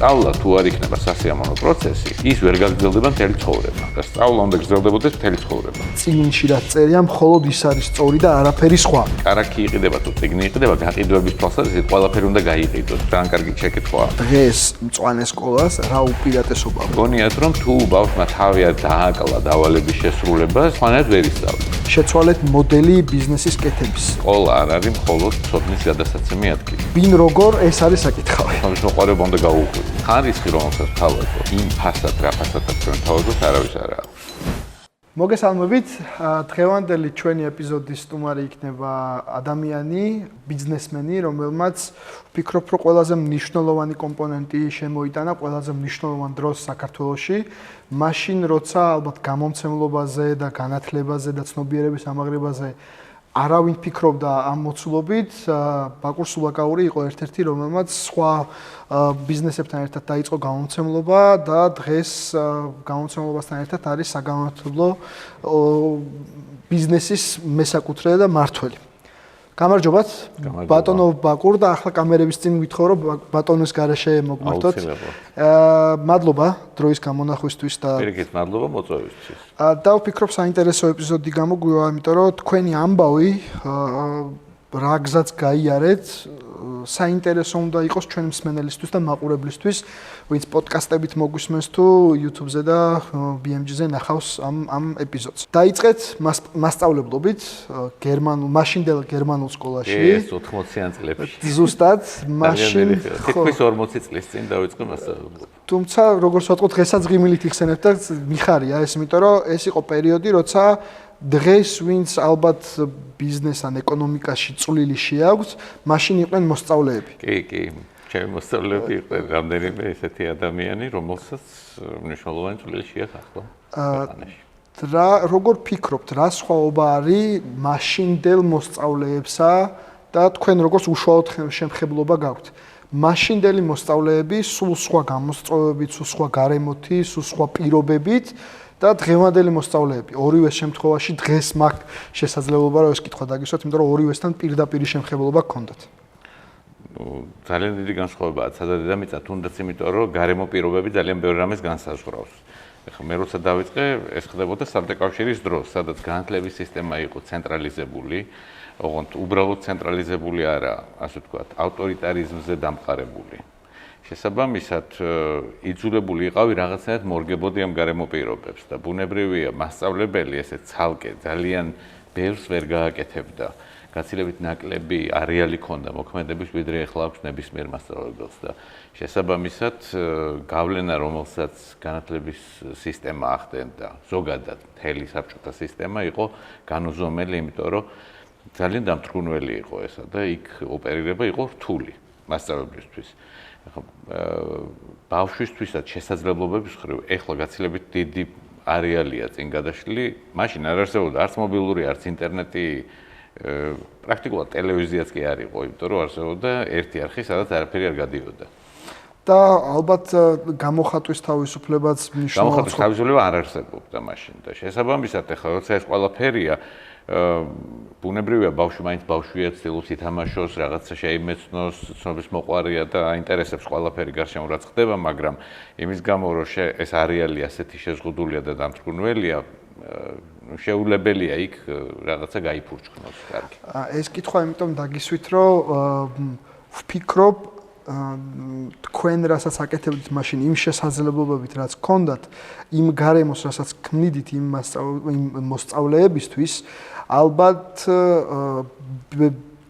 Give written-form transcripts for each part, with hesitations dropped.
სწავლა თუ არ იქნება სასიამოვნო პროცესი, ის ვერ გაგრძელდება მთელი ცხოვრება. და სწავლა უნდა გრძელდებოდეს მთელი ცხოვრება. წიგნში რაც წერია, მხოლოდ ის არის სწორი და არაფერი სხვა. კარაქი იყიდება თუ წიგნი იყიდება, გაყიდვების თვალსაზრისით ყველაფერი უნდა გაიყიდოს. ძალიან კარგი შეკითხვაა. დღეს მწვანე სკოლას რა უპირატესობა? გონიათ რომ თუ ბავშვმა თავი დააკლა დავალების შესრულებას, ხანად ვერ ისწავლის. შეცვალეთ მოდელი ბიზნესის კეთების. სკოლა არ არის მხოლოდ ცოდნის გადასაცემი ადგილი. ვინ როგორ ეს არის საკითხავი. ამის მოყარება უნდა გაუღვიძო. ხარისხი რომელსაც თავაზობ, იმ ფასად რა ფასადაც ჩვენ თავაზობთ, არავის არ აქვს. მოგესალმებით, დღევანდელი ჩვენი ეპიზოდის სტუმარი იქნება ადამიანი, ბიზნესმენი, რომელმაც ვფიქრობ, რომ ყველაზე მნიშვნელოვანი კომპონენტი შემოიტანა, ყველაზე მნიშვნელოვან დროს საქართველოში, მაშინ როცა ალბათ გამომცემლობაზე და განათლებაზე და ცნობიერების ამაღლებაზე არავინ ფიქრობდა ამ მოცულობით, ბაკურ სულაკაური იყო ერთ-ერთი, რომელმაც სხვა ბიზნესებთან ერთად დაიწყო გამომცემლობა და დღეს გამომცემლობასთან ერთად არის საგანმანათლებლო ბიზნესის მესაკუთრე და მმართველი. გამარჯობათ, ბატონო ბაკურ და ახლა კამერების წინ ვითხოვ, რომ ბატონის გარეშე მოგმართოთ. მადლობა დროის გამონახვისთვის და პირიქით მადლობა მოწვევისთვის. და ვფიქრობ საინტერესო ეპიზოდი გამოგვივა, იმიტომ რომ თქვენი ამბავი რა გზაც გაიარეთ, საინტერესო უნდა იყოს ჩვენ მსმენელისთვის და მაყურებლისთვის, ვინც პოდკასტებით მოგვისმენს თუ YouTube-ზე და BMG-ზე ნახავს ამ ეპიზოდს. დაიწყეთ მასწავლებლობით მაშინდელ გერმანულ სკოლაში. ეს 80-იან წლებში. ზუსტად, მაშინ თითქმის 40 წლის წინ დავიწყე მასწავლებლობა. თუმცა როგორც ვთქვა, დღესაც ღიმილით იხსენებთ და მიხარია ეს, იმიტომ რომ ეს იყო პერიოდი, როცა დღეს ვინც ალბათ ბიზნეს ან ეკონომიკაში წვლილი შეაქვს, მაშინ იყვნენ მოსწავლეები. კი, ჩემი მოსწავლეები იყვნენ რამდენიმე ესეთი ადამიანი, რომელსაც მნიშვნელოვანი წვლილი შეაქვს ახლა ქვეყანაში. როგორ ფიქრობთ, რა სხვაობა არის მაშინდელ მოსწავლეებსა და თქვენ როგორც უშუალოდ შემხებლობა გაქვთ? მაშინდელი მოსწავლეები სულ სხვა გამოსწორებით, სულ სხვა გარემოთი, სულ სხვა პირობებით და დღევანდელი მოსწავლეები. ორივე შემთხვევაში დღეს მაქვს შესაძლებლობა რომ ეს კითხვა დაგისვათ, იმიტომ რომ ორივესთან პირდაპირ შემხებლობა გქონდათ. ძალიან დიდი განსხვავებაა ცადა დედამიწა, თუნდაც იმიტომ რომ გარემო პირობები ძალიან ბევრ რამეს განსაზღვრავს. ეხლა მე როცა დავიწყე, ეს ხდებოდა საბჭოთა დროს, სადაც განათლების სისტემა იყო ცენტრალიზებული, ოღონდ უბრალოდ ცენტრალიზებული არა, ასე ვთქვათ, ავტორიტარიზმზე დამყარებული. შესაბამისად, იძულებული იყავი რაღაცნაირად მორგებოდი ამ გარემო პირობებს და ბუნებრივია, მასწავლებელი ესე ცალკე ძალიან ბევრს ვერ გააკეთებდა. გაცილებით ნაკლები არეალი ჰქონდა მოქმედების, ვიდრე ახლა აქვს ნებისმიერ მასწავლებელს და შესაბამისად, გავლენა, რომელსაც განათლების სისტემა ახდენდა, ზოგადად მთელი საბჭოთა სისტემა იყო განუზომელი, იმიტომ რომ ძალიან დამთრგუნველი იყო ესა და იქ ოპერირება იყო რთული მასწავლებლისთვის. ბავშვისთვისაც შესაძლებლობების მხრივ ეხლა გაცილებით დიდი არეალია წინ გადაშლილი, მაშინ არ არსებობდა არც მობილური, არც ინტერნეტი, პრაქტიკულად ტელევიზიაც კი არ იყო, იმიტომ რომ არსებობდა ერთი არხი, სადაც არაფერი არ გადიოდა. და ალბათ გამოხატვის თავისუფლებაც მნიშვნელოვანია. გამოხატვის თავისუფლება არ არსებობდა მაშინ და შესაბამისად ეხლა როცა ეს ყველაფერია ბუნებრივია, ბავშვი მაინც ბავშვია, ცდილობს ითამაშოს, რაღაცა შეიმეცნოს, ცნობის მოყვარია და აინტერესებს ყველაფერი გარშემო რაც ხდება, მაგრამ იმის გამო რომ ეს არეალი ასეთი შეზღუდულია და დამთრგუნველია, შეუძლებელია იქ რაღაცა გაიფურჩქნოს კარგი. ეს კითხვა იმიტომ დაგისვით, რომ ვფიქრობ თქვენ რასაც აკეთებდით მაშინ იმ შესაძლებლობებით რაც გქონდათ, იმ გარემოს რასაც ქმნიდით იმ მოსწავლეებისთვის, ალბათ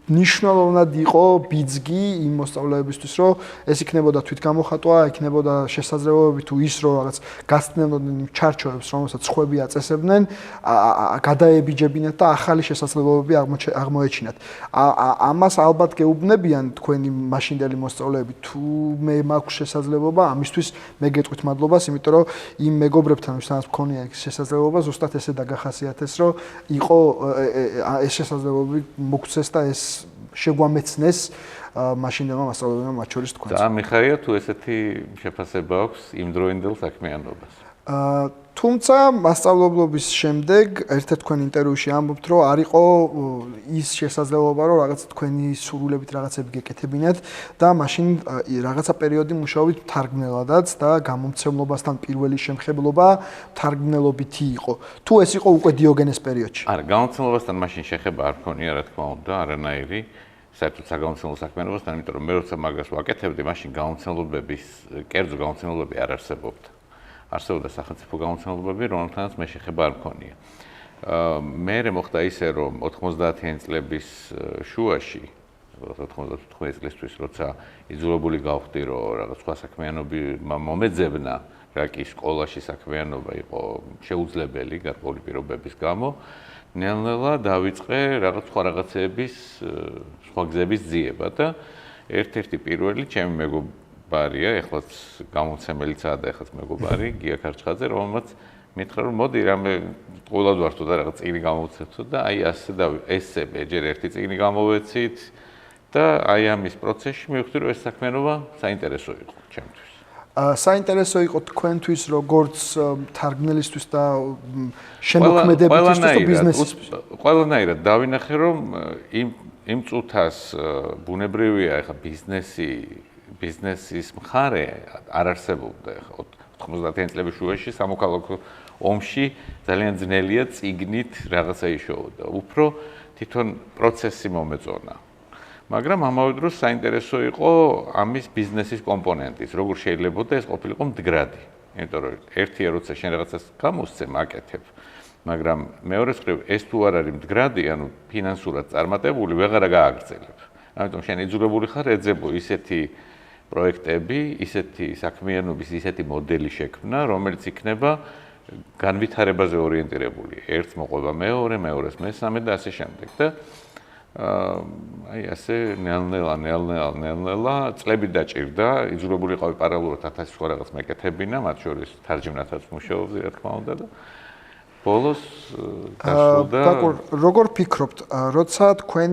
მნიშვნელოვნად იყო ბიძგი იმ მოსწავლეებისთვის, რომ ეს იქნებოდა თვითგამოხატვა, იქნებოდა შესაძლებლობები თუ ის რომ რაღაც გასცნელდნენ იმ ჩარჩოებს, რომელსაც სხვები აწესებდნენ, გადაებიჯებინათ და ახალი შესაძლებლობები აღმოეჩინათ. ამას ალბათ გეუბნებიან თქვენი მაშინდელი მოსწავლეები, თუ მე მაქვს შესაძლებლობა, ამისთვის მე გეტყვით მადლობას, იმიტომ რომ იმ მეგობრებთან, ვისაც მქონია ეს შესაძლებლობა, ზუსტად ესე დაგახასიათეს, რომ იყო ეს შესაძლებლობები მოგცეს და ეს შეგვამეცნეს მაშინდელმა მასწავლებელმა მათ შორის თქვენს. ძალიან მიხარია თუ ესეთი შეფასება აქვს იმდროინდელ საქმიანობას. თუმცა მასწავლებლობის შემდეგ ერთ-ერთ თქვენ ინტერვიუში ამბობთ, რომ არ იყო ის შესაძლებლობა, რომ რაღაც თქვენი სურვილებით რაღაცები გეკეთებინათ და მაშინ რაღაცა პერიოდი მუშაობით თარგმნელადაც და გამომცემლობასთან პირველი შემხებლობა თარგმნელობითი იყო. თუ ეს იყო უკვე დიოგენეს პერიოდში. არა, გამომცემლობასთან მაშინ შეხება არ მქონია, რა თქმა უნდა, არანაირი. საერთოდ საგამომცემლო საქმიანობასთან, იმიტომ რომ მე როცა მაგას ვაკეთებდი, მაშინ გამომცემლობების, კერძო გამომცემლობები არ არსებობდა. არსებობდა სახელმწიფო გამომცემლობები, რომელთანაც მე შეხება არ მქონია. მერე მოხდა ისე, რომ 90-იანი წლების შუაში, 95 წლისთვის, როცა იძულებული გავხდი, რომ რაღაც სხვა საქმიანობი მომეძებნა, რა კი სკოლაში საქმიანობა იყო შეუძლებელი გარკვეული პირობების გამო, ნელ-ნელა დავიწყე რაღაც სხვა რაღაცების, სხვა გზების ძიება და ერთ-ერთი პირველი ჩემი მეგობარია, ეხლაც გამომცემელიცაა და ეხლაც მეგობარი, გია ქარჩხაძე, რომელმაც მითხრა, რომ მოდი რამე ყოლად ვართო და რაღაც წიგნი გამოვცეთო და აი ასე და ესე ჯერ ერთი წიგნი გამოვეცით და აი ამის პროცესში მივხვდი, რომ ეს საქმიანობა საინტერესო იყო ჩემთვის. საინტერესო იყო თქვენთვის როგორც თარგმნელისთვის და შემოქმედებისთვის და ბიზნესისთვის. ყველანაირად დავინახე, რომ იმ წუთას ბუნებრივია ეხა ბიზნესის მხარე არ არსებობდა ეხა 90-იანი წლების შუაში სამოქალაქო ომში ძალიან ძნელია წიგნით რაღაცა იშოვოდა. უფრო თვითონ პროცესი მომეწონა. მაგრამ ამავე დროს საინტერესო იყო ამის ბიზნესის კომპონენტიც, როგორ შეიძლება ეს ყოფილიყო მდგრადი. იმიტომ რომ ერთია როცა შენ რაღაცას გამოსცემ, აკეთებ, მაგრამ მეორე მხრივ ეს თუ არ არის მდგრადი, ანუ ფინანსურად წარმატებული, ვეღარა გააგრძელებ. ამიტომ შენ იძულებული ხარ ეძებო ისეთი პროექტები, ისეთი საქმიანობის, ისეთი მოდელი შექმნა, რომელიც იქნება განვითარებაზე ორიენტირებული. ერთს მოყვება მეორე, მეორეს მესამე და ასე შემდეგ და აი ასე ნელ-ნელა წლები დაჭირდა, იძულებული ყავი პარალელურად 1000 სხვა რაღაც მეკეთებინა, მათ შორის თარჯმნათაც მუშაობდი, რა თქმა უნდა და ბოლოს გასულდა. როგორ ფიქრობთ, როცა თქვენ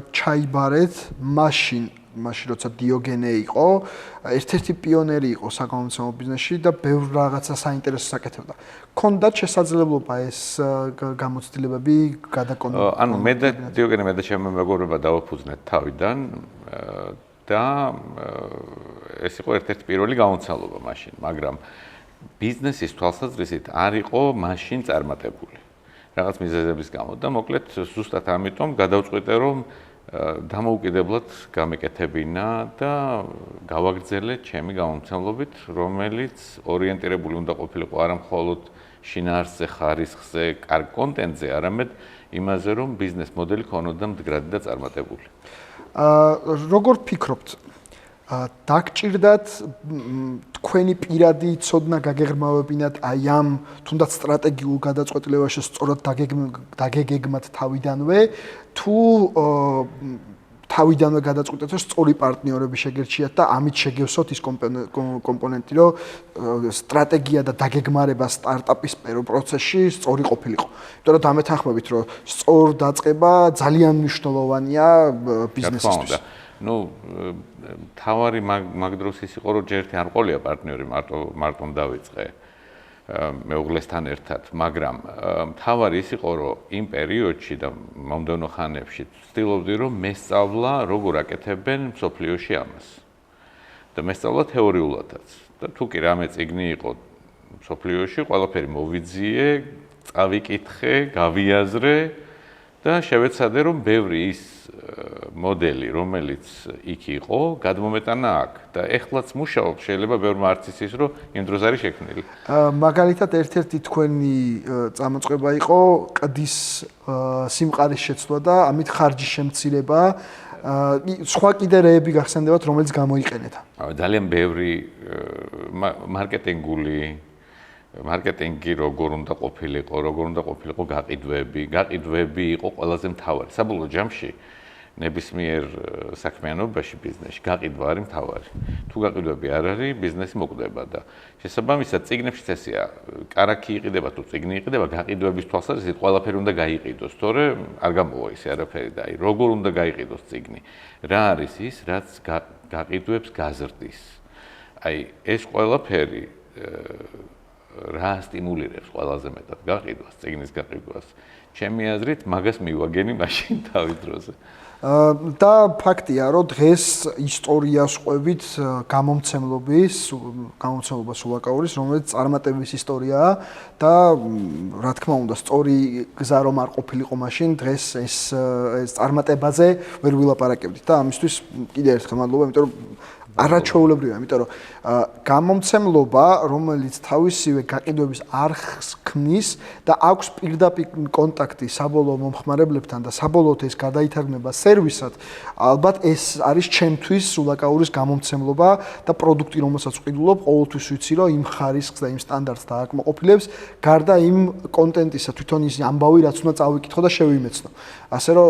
ჩაიბარეთ მაშინ როცა დიოგენე იყო, ერთ-ერთი პიონერი იყო საგამომცემლო ბიზნესში და ბევრ რაღაცა საინტერესოს აკეთებდა. ქონდათ შესაძლებლობა ეს გამოცდილებები გადაკონო? ანუ მე და დიოგენე მე და ჩემი მეგობრებმა დავაფუძნეთ თავიდან და ეს იყო ერთ-ერთი პირველი გამოცდილება მაშინ, მაგრამ ბიზნესის თვალსაზრისით არ იყო მაშინ წარმატებული. რაღაც მიზეზების გამო და მოკლედ ზუსტად ამიტომ გადავწყვიტე რომ დამოუკიდებლად გამეკეთებინა და გავაგრძელე ჩემი გამომცემლობით, რომელიც ორიენტირებული უნდა ყოფილიყო არა მხოლოდ შინაარსზე, ხარისხზე, კარგ კონტენტზე, არამედ იმაზე, რომ ბიზნეს მოდელი ქონოდა მდგრადი და წარმატებული. როგორ ფიქრობთ? დაგჭირდათ თქვენი პირადი ცოდნა გაგეღრმავებინათ აი ამ თუნდაც სტრატეგიულ გადაწყვეტილებაში სწორად დაგეგეგმათ თავიდანვე თუ თავიდანვე გადაწყვეტეთ რომ სწორი პარტნიორები შეგერჩიათ და ამით შეგევსოთ ის კომპონენტი რომ სტრატეგია და დაგეგმარება სტარტაპის პროცესში სწორი ყოფილიყო. იმიტომ რომ დამეთანხმებით რომ სწორ დაწყება ძალიან მნიშვნელოვანია ბიზნესისთვის. ну თავარი მაგ დროს ის იყო რომ ჯერ ერთი არ ყოლია პარტნიორი მარტო დავიწყე მეუღლესთან ერთად, მაგრამ თავარი ის იყო რომ იმ პერიოდში და მომდევნო ხანებში ვცდილობდი რომ მესწავლა როგორ აკეთებენ მსოფლიოში ამას. და მესწავლა თეორიულადაც. და თუ კი რამე წიგნი იყო მსოფლიოში, ყველაფერი მოვიძიე, წავიკითხე, გავიაზრე და შევეცადე რომ ბევრი ის მოდელი, რომელიც იქ იყო, გადმომეტანა აქ და ეხლაც მუშაობ, შეიძლება ბევრმა არც იცის, რომ იმ დროს არის შექმნილი. მაგალითად ერთ-ერთი თქვენი წამოწყება იყო ყდის სიმყარის შეცვლა და ამით ხარჯის შემცირება. სხვა კიდე რეები გახსენდებათ, რომელიც გამოიყენეთ. ძალიან ბევრი მარკეტინგი როგორ უნდა ყოფილიყო გაყიდვები იყო ყველაზე მთავარი. საბოლოო ჯამში ნებისმიერ საქმიანობაში ბიზნესში გაყიდვა არის მთავარი. თუ გაყიდვები არ არის, ბიზნესი მოკვდება და შესაბამისად წიგნებში ესეა, კარაქი იყიდება თუ წიგნი იყიდება, გაყიდვების თვალსაზრისით ყველაფერი უნდა გაიყიდოს, თორე არ გამოვა ისე არაფერი და აი როგორ უნდა გაიყიდოს წიგნი. რა არის ის, რაც გაყიდვებს გაზრდის. აი ეს ყველაფერი რა სტიმულირებს ყველაზე მეტად გაყიდვას, წიგნის გაყიდვას. ჩემი აზრით, მაგას მივაგენი მაშინ თავის დროზე. და ფაქტია, რომ დღეს ისტორიას ყვებით გამომცემლობის სულაკაურის, რომელიც წარმატების ისტორიაა და რა თქმა უნდა, სწორი გზა რომ არ ყოფილიყო მაშინ, დღეს ეს წარმატებაზე ვერ ვილაპარაკებდით და ამისთვის კიდევ ერთხელ მადლობა, იმიტომ რომ არაჩვეულებრივია, იმიტომ რომ გამომცემლობა, რომელიც თავისივე გაყიდვების არხს ქმნის და აქვს პირდაპირ კონტაქტი საბოლოო მომხმარებლებთან და საბოლოოდ ეს გადაითარგმნება სერვისად, ალბათ ეს არის ჩემთვის სულაკაურის გამომცემლობა და პროდუქტი, რომელსაც ვყიდულობ, ყოველთვის ვიცი, რომ იმ ხარისხს და იმ სტანდარტს დააკმაყოფილებს, გარდა იმ კონტენტისა, თვითონ ის ამბავი, რაც უნდა წავიკითხო და შევიმეცნო. ასე რომ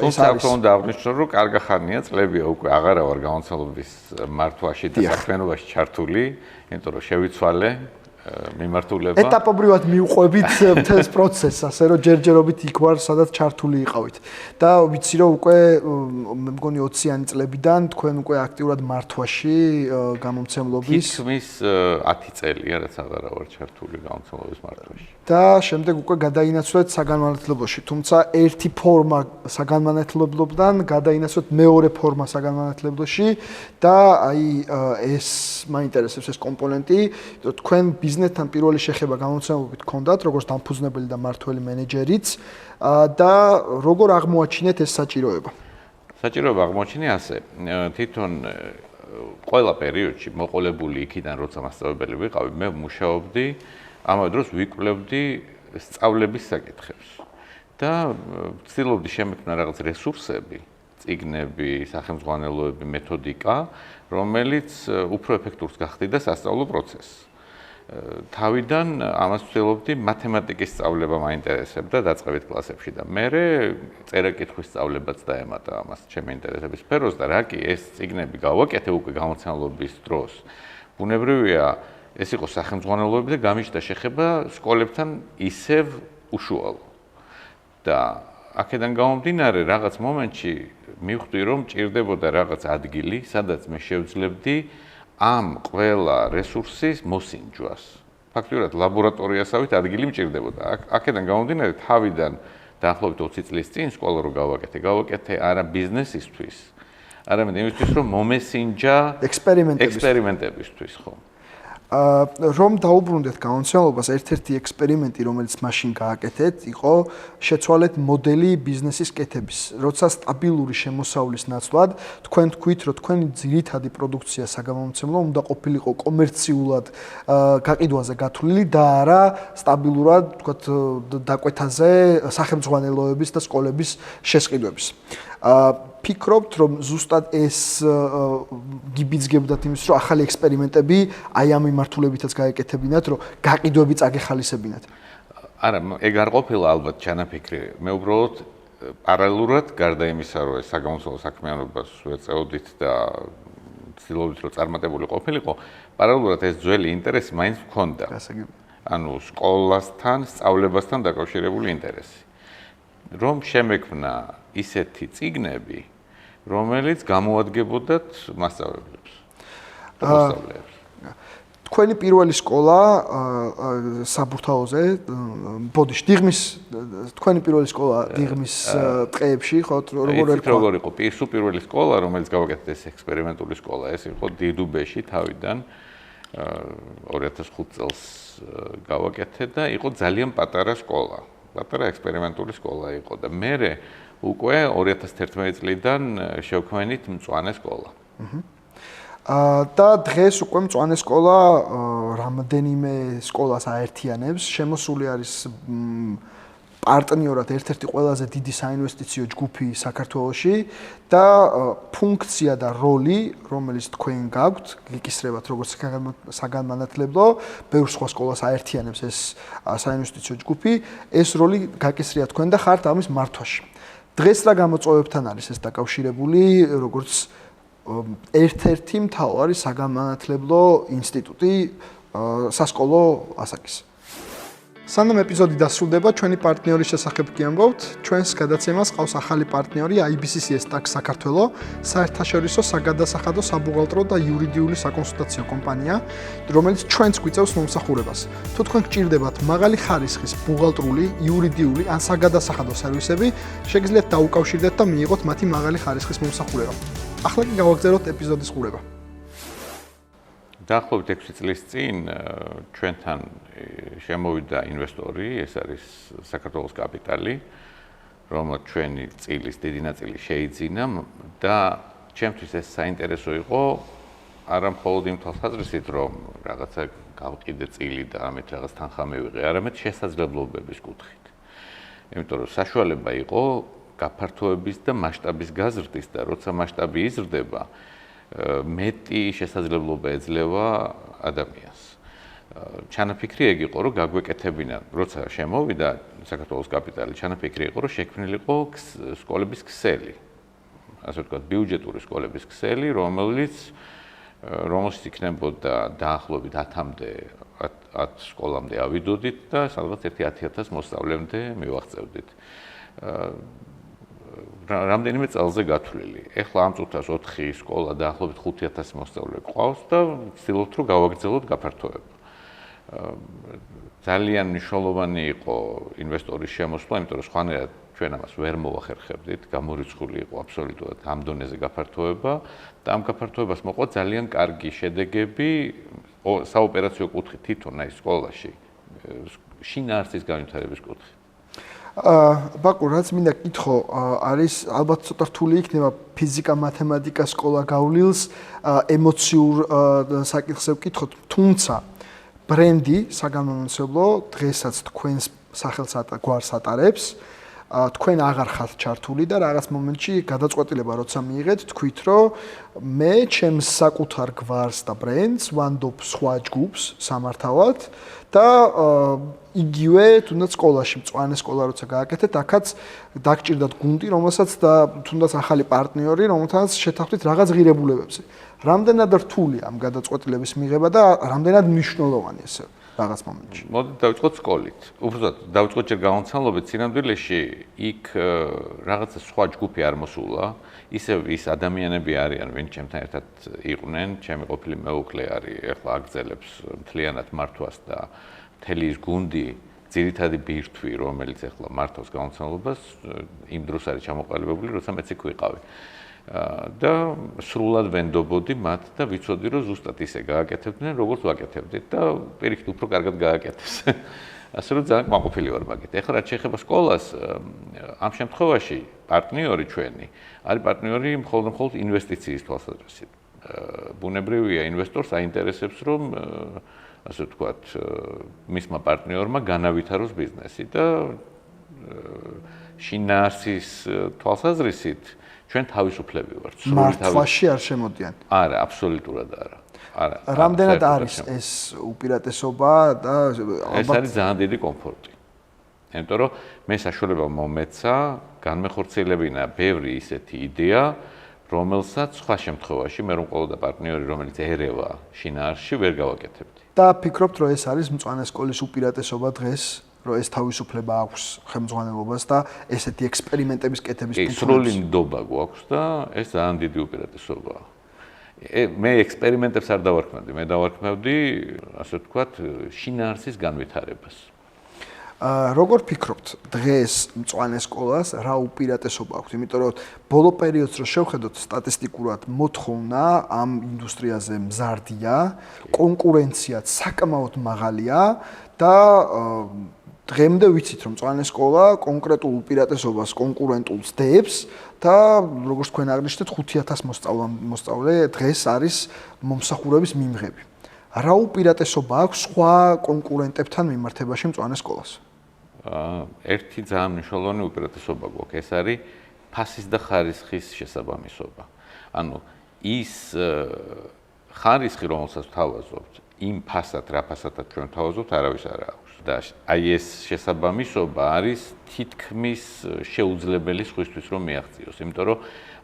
ეს არის. თუმცა უნდა აღვნიშნო, რომ კარგა ხანია, წლებია უკვე აღარა ვარ გამომცემლობის მართვაში და საქმიანობაში ჩართული, იმიტომ რომ შევიცვალე მიმართულება. ეტაპობრივად მიუყვებით მთელს პროცესს, ასე რომ ჯერჯერობით იქ ვარ, სადაც ჩართული იყავით. და ვიცი რომ უკვე მე მგონი 20-იანი წლებიდან თქვენ უკვე აქტიურად მართვაში გამომცემლობის თითქმის 10 წელია, რაც აღარა ვარ ჩართული გამომცემლობის მართვაში. და შემდეგ უკვე გადაინაცვლეთ საგანმანათლებლოში. თუმცა ერთი ფორმა საგანმანათლებლობიდან გადაინაცვლეთ მეორე ფორმა საგანმანათლებლოში და აი ეს მაინტერესებს ეს კომპონენტი, თქვენ ბიზნესთან პირველი შეხება გამომცემლობით გქონდათ, როგორც დამფუძნებელი და მმართველი მენეჯერიც და როგორ აღმოაჩინეთ ეს საჭიროება? საჭიროება აღმოაჩინე ასე. თვითონ ყველა პერიოდში მოყოლებული იქიდან, როცა მასწავლებელი ვიყავი, მე მუშაობდი, ამავე დროს ვიკვლევდი სწავლების საკითხებს. და ვცდილობდი შემექმნა რაღაც რესურსები, წიგნები, სახელმძღვანელოები, მეთოდიკა, რომელიც უფრო ეფექტურს გახდიდა სასწავლო პროცესს. თავიდან ამას ვცდილობდი მათემატიკის სწავლება მაინტერესებდა დაწყებით კლასებში და მერე წერა-კითხვის სწავლებაც დაემატა ამას ჩემი ინტერესების სფეროს და რა კი ეს წიგნები გავაკეთე უკვე გამოცემლობის დროს. ბუნებრივია ეს იყო სახელმძღვანელოები და გამიჩნდა შეხება სკოლებთან ისევ უშუალო. და აქედან გამომდინარე რაღაც მომენტში მივხვდი რომ ჭირდებოდა რაღაც ადგილი, სადაც მე შევძლებდი ამ ყველა რესურსის მოსინჯვას. ფაქტობრივად ლაბორატორიასავით ადგილი მჭირდებოდა. აქედან გამომდინარე თავიდან დაახლოებით 20 წლის წინ სკოლა რო გავაკეთე არა ბიზნესისთვის, არამედ იმისთვის რომ მომესინჯა ექსპერიმენტებისთვის, ხო. რომ დაუბრუნდეთ გამომცემლობას, ერთ-ერთი ექსპერიმენტი, რომელიც მაშინ გააკეთეთ, იყო შეცვალეთ მოდელი ბიზნესის კეთების. როცა სტაბილური შემოსავლის ნაცვლად, თქვენ თქვით, რომ თქვენი ძირითადი პროდუქცია საგამომცემლო უნდა ყოფილიყო კომერციულად გაყიდვაზე გათვლილი და არა სტაბილურად, თქვათ, დაკვეთაზე სახელმძღვანელოების და სკოლების შესყიდვების. ფიქრობთ, რომ ზუსტად ეს გიბიძგებდათ იმის, რომ ახალი ექსპერიმენტები აი ამ მიმართულებითაც გაეკეთებინათ, რომ გაყიდვები წაგეხალისებინათ? არა, ეგ არ ყოფილა ალბათ ჩანაფიქრი. მე უბრალოდ პარალელურად გარდა იმისა, რომ ეს საგამომცემლო საქმიანობას ვეწეოდით და ვცდილობდით, რომ წარმატებული ყოფილიყო, პარალელურად ეს ძველი ინტერესი მაინც მქონდა. ანუ სკოლასთან, სწავლებასთან დაკავშირებული ინტერესი. რომ შემექმნა ისეთი წიგნები, რომელიც გამოადგებოდათ მასწავლებლებს და მოსწავლეებს. თქვენი პირველი სკოლა საბურთალოზე, ბოდიში, დიღმის თქვენი პირველი სკოლა დიღმის ტყეებში, ხო, როგორ იყო პირველი სკოლა, რომელიც გავაკეთეთ ეს ექსპერიმენტული სკოლა, ეს იყო დიდუბეში თავიდან 2005 წელს გავაკეთე და იყო ძალიან პატარა სკოლა. პატარა ექსპერიმენტული სკოლა იყო და მერე უკვე 2011 წლიდან შევქმნით მწვანე სკოლა. და დღეს უკვე მწვანე სკოლა რამდენიმე სკოლას აერთიანებს, შემოსული არის პარტნიორად ერთ-ერთი ყველაზე დიდი საინვესტიციო ჯგუფი საქართველოში და ფუნქცია და როლი, რომელიც თქვენ გაქვთ, გიკისრებათ როგორც საგანმანათლებლო, ბევრ სხვა სკოლას აერთიანებს ეს საინვესტიციო ჯგუფი, ეს როლი გაკისრია თქვენ და ხართ ამის მართვაში. დღეს რა გამოწვევებთან არის ეს დაკავშირებული, როგორც ერთ-ერთი მთავარი საგანმანათლებლო ინსტიტუტი სასკოლო ასაკის? სანამ ეპიზოდი დასრულდება, ჩვენი პარტნიორის შესახებ გიამბობთ. ჩვენს გადაცემას ყავს ახალი პარტნიორი IBCCS Tax საქართველო, საერთაშორისო საგადასახადო, საბუღალტრო და იურიდიული საკონსულტაციო კომპანია, რომელიც ჩვენს გვიწევს მომსახურებას. თუ თქვენ გჭირდებათ მაღალი ხარისხის ბუღალტრული, იურიდიული ან საგადასახადო სერვისები, შეგიძლიათ დაუკავშირდეთ და მიიღოთ მათი მაღალი ხარისხის მომსახურება. ახლა კი გავაგზავნოთ ეპიზოდის ყურება. დაახლოებით 6 წლის წინ ჩვენთან შემოვიდა ინვესტორი, ეს არის საქართველოს კაპიტალი, რომელსაც ჩვენი წილის დიდი ნაწილი შეიძინა და ჩემთვის ეს საინტერესო იყო არა მხოლოდ იმ თვალსაზრისით, რომ რაღაცა გავყიდე წილი და ამით რაღაც თანხა მივიღე, არამედ შესაძლებლობების კუთხით. იმიტომ რომ საშუალება იყო გაფართოების და მასშტაბის გაზრდის და როცა მასშტაბი იზრდება, მეტი შესაძლებლობა ეძლევა ადამიანს. ჩანაფიქრი ეგ იყო, რომ გაგვეკეთებინა, როცა შემოვიდა საქართველოს კაპიტალი, ჩანაფიქრი იყო, რომ შექმნილიყო სკოლების ქსელი. ასე ვთქვათ, ბიუჯეტური სკოლების ქსელი, რომელიც იქნებოდა დაახლოებით 10-მდე 10 სკოლამდე ავიდოდით და სადღაც 10,000 მოსწავლემდე მივაღწევდით. რამდენიმე წელზე გათვლილი. ეხლა ამ წუთას 4 სკოლა დაახლოებით 5,000 მოსწავლე გვყავს და ვცდილობთ რომ გავაგრძელოთ გაფართოება. ძალიან მნიშვნელოვანი იყო ინვესტორის შემოსვლა, იმიტომ რომ სხვანაირად ჩვენ ამას ვერ მოვახერხებდით, გამორიცხული იყო აბსოლუტურად ამ დონეზე გაფართოება და ამ გაფართოებას მოყვა ძალიან კარგი შედეგები საოპერაციო კუთხით თვითონ აი სკოლაში, შინაარსის განვითარების კუთხით. ბაკურ, რაც მინდა კითხო, არის ალბათ ცოტა რთული იქნება ფიზიკა, მათემატიკა სკოლა გავლილს ემოციურ საკითხზე ვკითხოთ, თუმცა ბრენდი საგანმანათლებლო დღესაც თქვენს სახელს გვარს ატარებს, თქვენ აღარ ხართ ჩართული და რაღაც მომენტში გადაწყვეტილება როცა მიიღეთ, თქვით რომ მე ჩემს საკუთარ გვარს და ბრენდს ვანდობ სხვა ჯგუფს სამართავად და იგივე თუნდაც სკოლაში, მწვანე სკოლა როცა გააკეთეთ, აქაც დაგჭირდათ გუნდი, რომელსაც და თუნდაც ახალი პარტნიორი, რომელთანაც შეთანხმდით რაღაც ღირებულებებზე. რამდენად რთული ამ გადაწყვეტილების მიღება და რამდენად მნიშვნელოვანი ესე რაღაც მომენტში. მოდით დავიწყოთ სკოლით. უბრალოდ დავიწყოთ ჯერ გამომცალობით, სინამდვილეში იქ რაღაცა სხვა ჯგუფი არ მოსულა, ისევ ის ადამიანები არიან, ვინც ჩემთან ერთად იყვნენ, ჩემი ყოფილი მეუღლე არის, ეხლა აგრძელებს მთლიანად მართვას და მთელი ის გუნდი, ძირითადი ბირთვი, რომელიც ეხლა მართავს გამომცალობას, იმ დროს არის ჩამოყალიბებული, როცა მეც იქ ვიყავი. და სრულად ვენდობოდი მათ და ვიცოდი, რომ ზუსტად ისე გააკეთებდნენ, როგორც ვაკეთებდით და პირიქით უფრო კარგად გააკეთეს. ასე რომ ძალიან კმაყოფილი ვარ მაგით. ეხლა რაც შეეხება სკოლას, ამ შემთხვევაში პარტნიორი ჩვენი არის პარტნიორი მხოლოდ ინვესტიციის თვალსაზრისით. ბუნებრივია ინვესტორს აინტერესებს, რომ ასე ვთქვათ, მისმა პარტნიორმა განავითაროს ბიზნესი და შინაარსის თვალსაზრისით ჩვენ თავისუფლები ვართ. მართვაში არ შემოდიან. არა, აბსოლუტურად არა. არა. რამდენად არის ეს უპირატესობა და ეს არის ძალიან დიდი კომფორტი. იმიტომ რომ მე საშუალება მომეცა განმეხორციელებინა ბევრი ისეთი იდეა, რომელსაც სხვა შემთხვევაში მე რომ ყოლოდა პარტნიორი, რომელიც ერევა შინაარსში ვერ გავაკეთებდი. და ფიქრობთ, რომ ეს არის მწვანე სკოლის უპირატესობა დღეს, რომ ეს თავისუფლება აქვს ხელმძღვანელობას და ესეთი ექსპერიმენტების კეთების ფუნქციას. სრული ნდობა გვაქვს და ეს ძალიან დიდი უპირატესობაა. მე ექსპერიმენტებს არ დავარქმევდი, მე დავარქმევდი, ასე ვთქვათ, შინაარსის განვითარებას. როგორ ფიქრობთ, დღეს მწვანე სკოლას რა უპირატესობა აქვს? იმიტომ რომ ბოლო პერიოდს რო შევხედოთ სტატისტიკურად, მოთხოვნა ამ ინდუსტრიაზე მზარდია, კონკურენციაც საკმაოდ მაღალია და დღემდე ვიცით, რომ მწვანე სკოლა კონკრეტულ უპირატესობას კონკურენტულს დებს და როგორც თქვენ აღნიშნეთ, 5,000 მოსწავლე დღეს არის მომსახურების მიმღები. რა უპირატესობა აქვს სხვა კონკურენტებთან მიმართებაში მწვანე სკოლას? ერთი ძალიან მნიშვნელოვანი უპირატესობა გვაქვს, ეს არის ფასის და ხარისხის შესაბამისობა. ანუ ის ხარისხი, რომელსაც ვთავაზობთ, იმ ფასად, რა ფასადაც ჩვენ ვთავაზობთ, არავის არ აქვს. და აი ეს შესაბამისობა არის თითქმის შეუძლებელი სხვისთვის რომ მიაღწიოს, იმიტომ რომ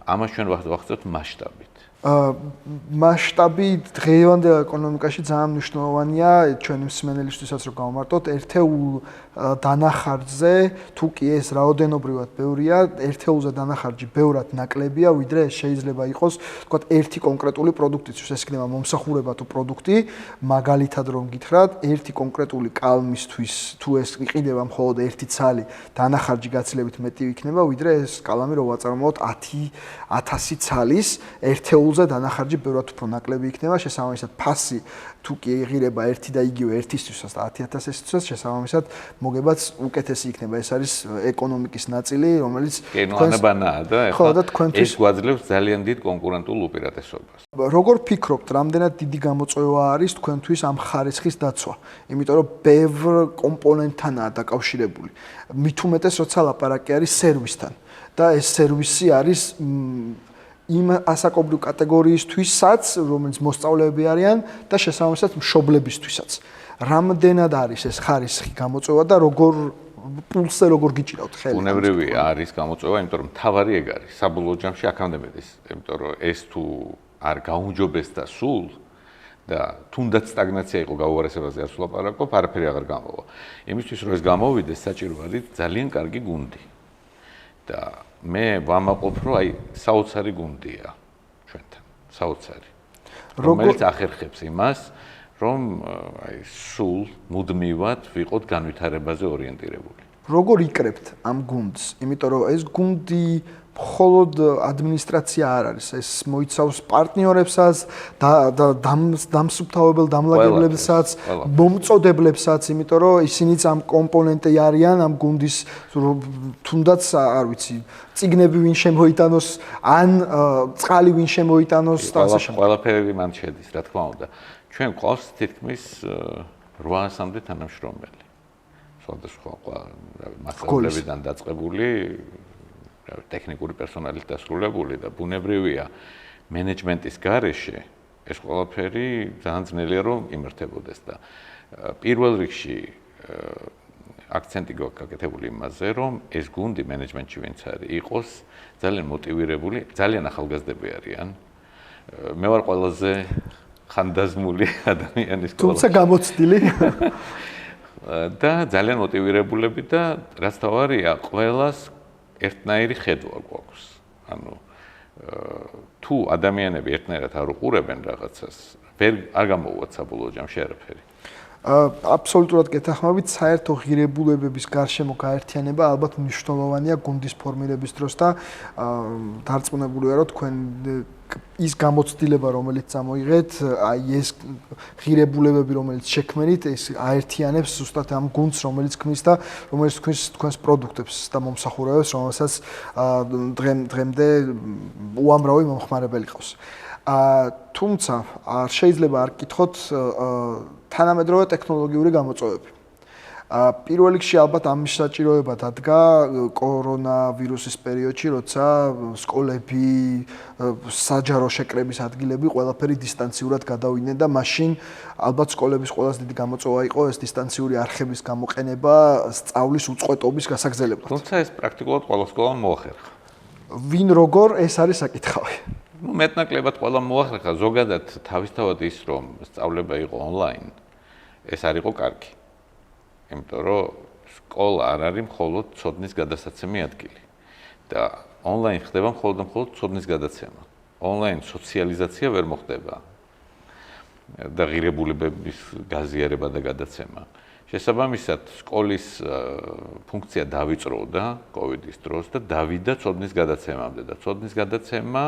ამას ჩვენ ვახცევთ მასშტაბით. მასშტაბი დღევანდელ ეკონომიკაში ძალიან მნიშვნელოვანია ჩვენი მსმენელისთვისაც რომ გავმარტოთ ერთეულ დანახარჯზე თუ კი ეს რაოდენობრივად ბევრია ერთეულზე დანახარჯი ბევრად ნაკლებია ვიდრე ეს შეიძლება იყოს თქვათ ერთი კონკრეტული პროდუქტისთვის ეს იქნება მომსახურება თუ პროდუქტი მაგალითად რომ გითხრათ ერთი კონკრეტული კალმისთვის თუ ეს იყიდება მხოლოდ ერთი ცალი დანახარჯი გაცილებით მეტი იქნება ვიდრე ეს კალამი რომ ვაწარმოოთ 10,000 ცალის ერთეულზე დანახარჯი ბევრად უფრო ნაკლები იქნება შესაბამისად ფასი თუ კი იღირება ერთი და იგივე ერთისთვისაც და 10,000-ისთვისაც შესაბამისად მოგებაც უკეთესი იქნება ეს არის ეკონომიკის ნაწილი რომელიც კენოანაბანაა და ეხლა ეს გვაძლევს ძალიან დიდ კონკურენტულ უპირატესობას როგორ ფიქრობთ რამდენად დიდი გამოწვევა არის თქვენთვის ამ ხარისხის დაცვა იმიტომ რომ ბევრ კომპონენტთანაა დაკავშირებული მით უმეტეს როცა ლაპარაკი არის სერვისთან და ეს სერვისი არის იმ ასაკობრივ კატეგორიისთვისაც, რომელიც მოსწავლეები არიან და შესაბამისად მშობლებისთვისაც. რამდენად არის ეს ხარისხი გამოწვევა და როგორ პულსზე როგორ გიჭირავთ ხელი? უნებრივი არის გამოწვევა, იმიტომ რომ თავარი ეგ არის. საბოლოო ჯამში აქამდე მედის, იმიტომ რომ ეს თუ არ გაუმჯობესდა სულ და თუნდაც სტაგნაცია იყო გაუარესებაზე არ ვლაპარაკობ, არაფერი აღარ გამოვა. იმისთვის რომ ეს გამოვიდეს, საჭირო არის ძალიან კარგი გუნდი. და მე ვამაყობ რომ აი საოცარი გუნდია ჩვენთან საოცარი რომელიც ახერხებს იმას რომ აი სულ მუდმივად ვიყოთ განვითარებაზე ორიენტირებული როგორ იკრებთ ამ გუნდს იმიტომ რომ ეს გუნდი მხოლოდ ადმინისტრაცია არ არის ეს მოიცავს პარტნიორებსაც და დამსუფთავებელ დამლაგებლებსაც მომწოდებლებსაც იმიტომ რომ ისინიც ამ კომპონენტი არიან ამ გუნდის თუნდაც არ ვიცი წიგნები ვინ შემოიტანოს ან წყალი ვინ შემოიტანოს და ასე შემდეგ ყველაფერი მან შედის რა თქმა უნდა ჩვენ ყავს თითქმის 800-მდე თანამშრომელი სხვადასხვა მასწავლებლებიდან დაწყებული ტექნიკური პერსონალით დასრულებული და ბუნებრივია მენეჯმენტის გარეშე ეს ყველაფერი ძალიან ძნელია რომ იმართებოდეს და პირველ რიგში აქცენტი გაკეთებული იმაზე რომ ეს გუნდი მენეჯმენტში ვინც არის იყოს ძალიან მოტივირებული ძალიან ახალგაზრდები არიან მე ვარ ყველაზე ხანდაზმული ადამიანის კოლონია თუმცა გამოცდილი და ძალიან მოტივირებულები და რაც თავარია ყველას ერთნაირი ხედვა გვაქვს. ანუ თუ ადამიანები ერთნაირად არ უყურებენ რაღაცას, არ გამოვუათ საბოლოო ჯამში არაფერი. აბსოლუტურად გეთანხმებით, საერთო ღირებულებების გარშემო გაერთიანება ალბათ მნიშვნელოვანია გუნდის ფორმირების დროს და დარწმუნებულია რომ თქვენ ის გამოცდილება რომელიც წამოიღეთ, აი ეს ღირებულებები რომელიც შექმნით, ეს აერთიანებს ზუსტად ამ გუნდს რომელიც ქმნის და რომელიც თქვენს პროდუქტებს და მომსახურებებს, რომელსაც დღემდე უამრავი მომხმარებელი ყავს. თუმცა არ შეიძლება არ გკითხოთ თანამედროვე ტექნოლოგიური გამოწვევები. პირველ რიგში ალბათ ამის საჭიროება დადგა კორონავირუსის პერიოდში, როცა სკოლები, საჯარო შეკრების ადგილები ყველაფერი დისტანციურად გადავიდნენ და მაშინ ალბათ სკოლების ყველაზე დიდი გამოწვევა იყო ეს დისტანციური არხების გამოყენება სწავლის უწყვეტობის გასაგრძელებლად. თუმცა ეს პრაქტიკულად ყველა სკოლამ მოახერხა. ვინ როგორ ეს არის საკითხავი. ну მეტნაკლებად ყველა მოახერხა ზოგადად თავისთავად ის რომ სწავლება იყო ონლაინ ეს არ იყო კარგი იმიტომ რომ სკოლა არ არის მხოლოდ ცოდნის გადასაცემი ადგილი და ონლაინ ხდება მხოლოდ ცოდნის გადაცემა ონლაინ სოციალიზაცია ვერ მოხდება და ღირებულებების გაზიარება და გადაცემა შესაბამისად სკოლის ფუნქცია დავიწროვდა კოვიდის დროს და დავიდა ცოდნის გადაცემამდე და ცოდნის გადაცემა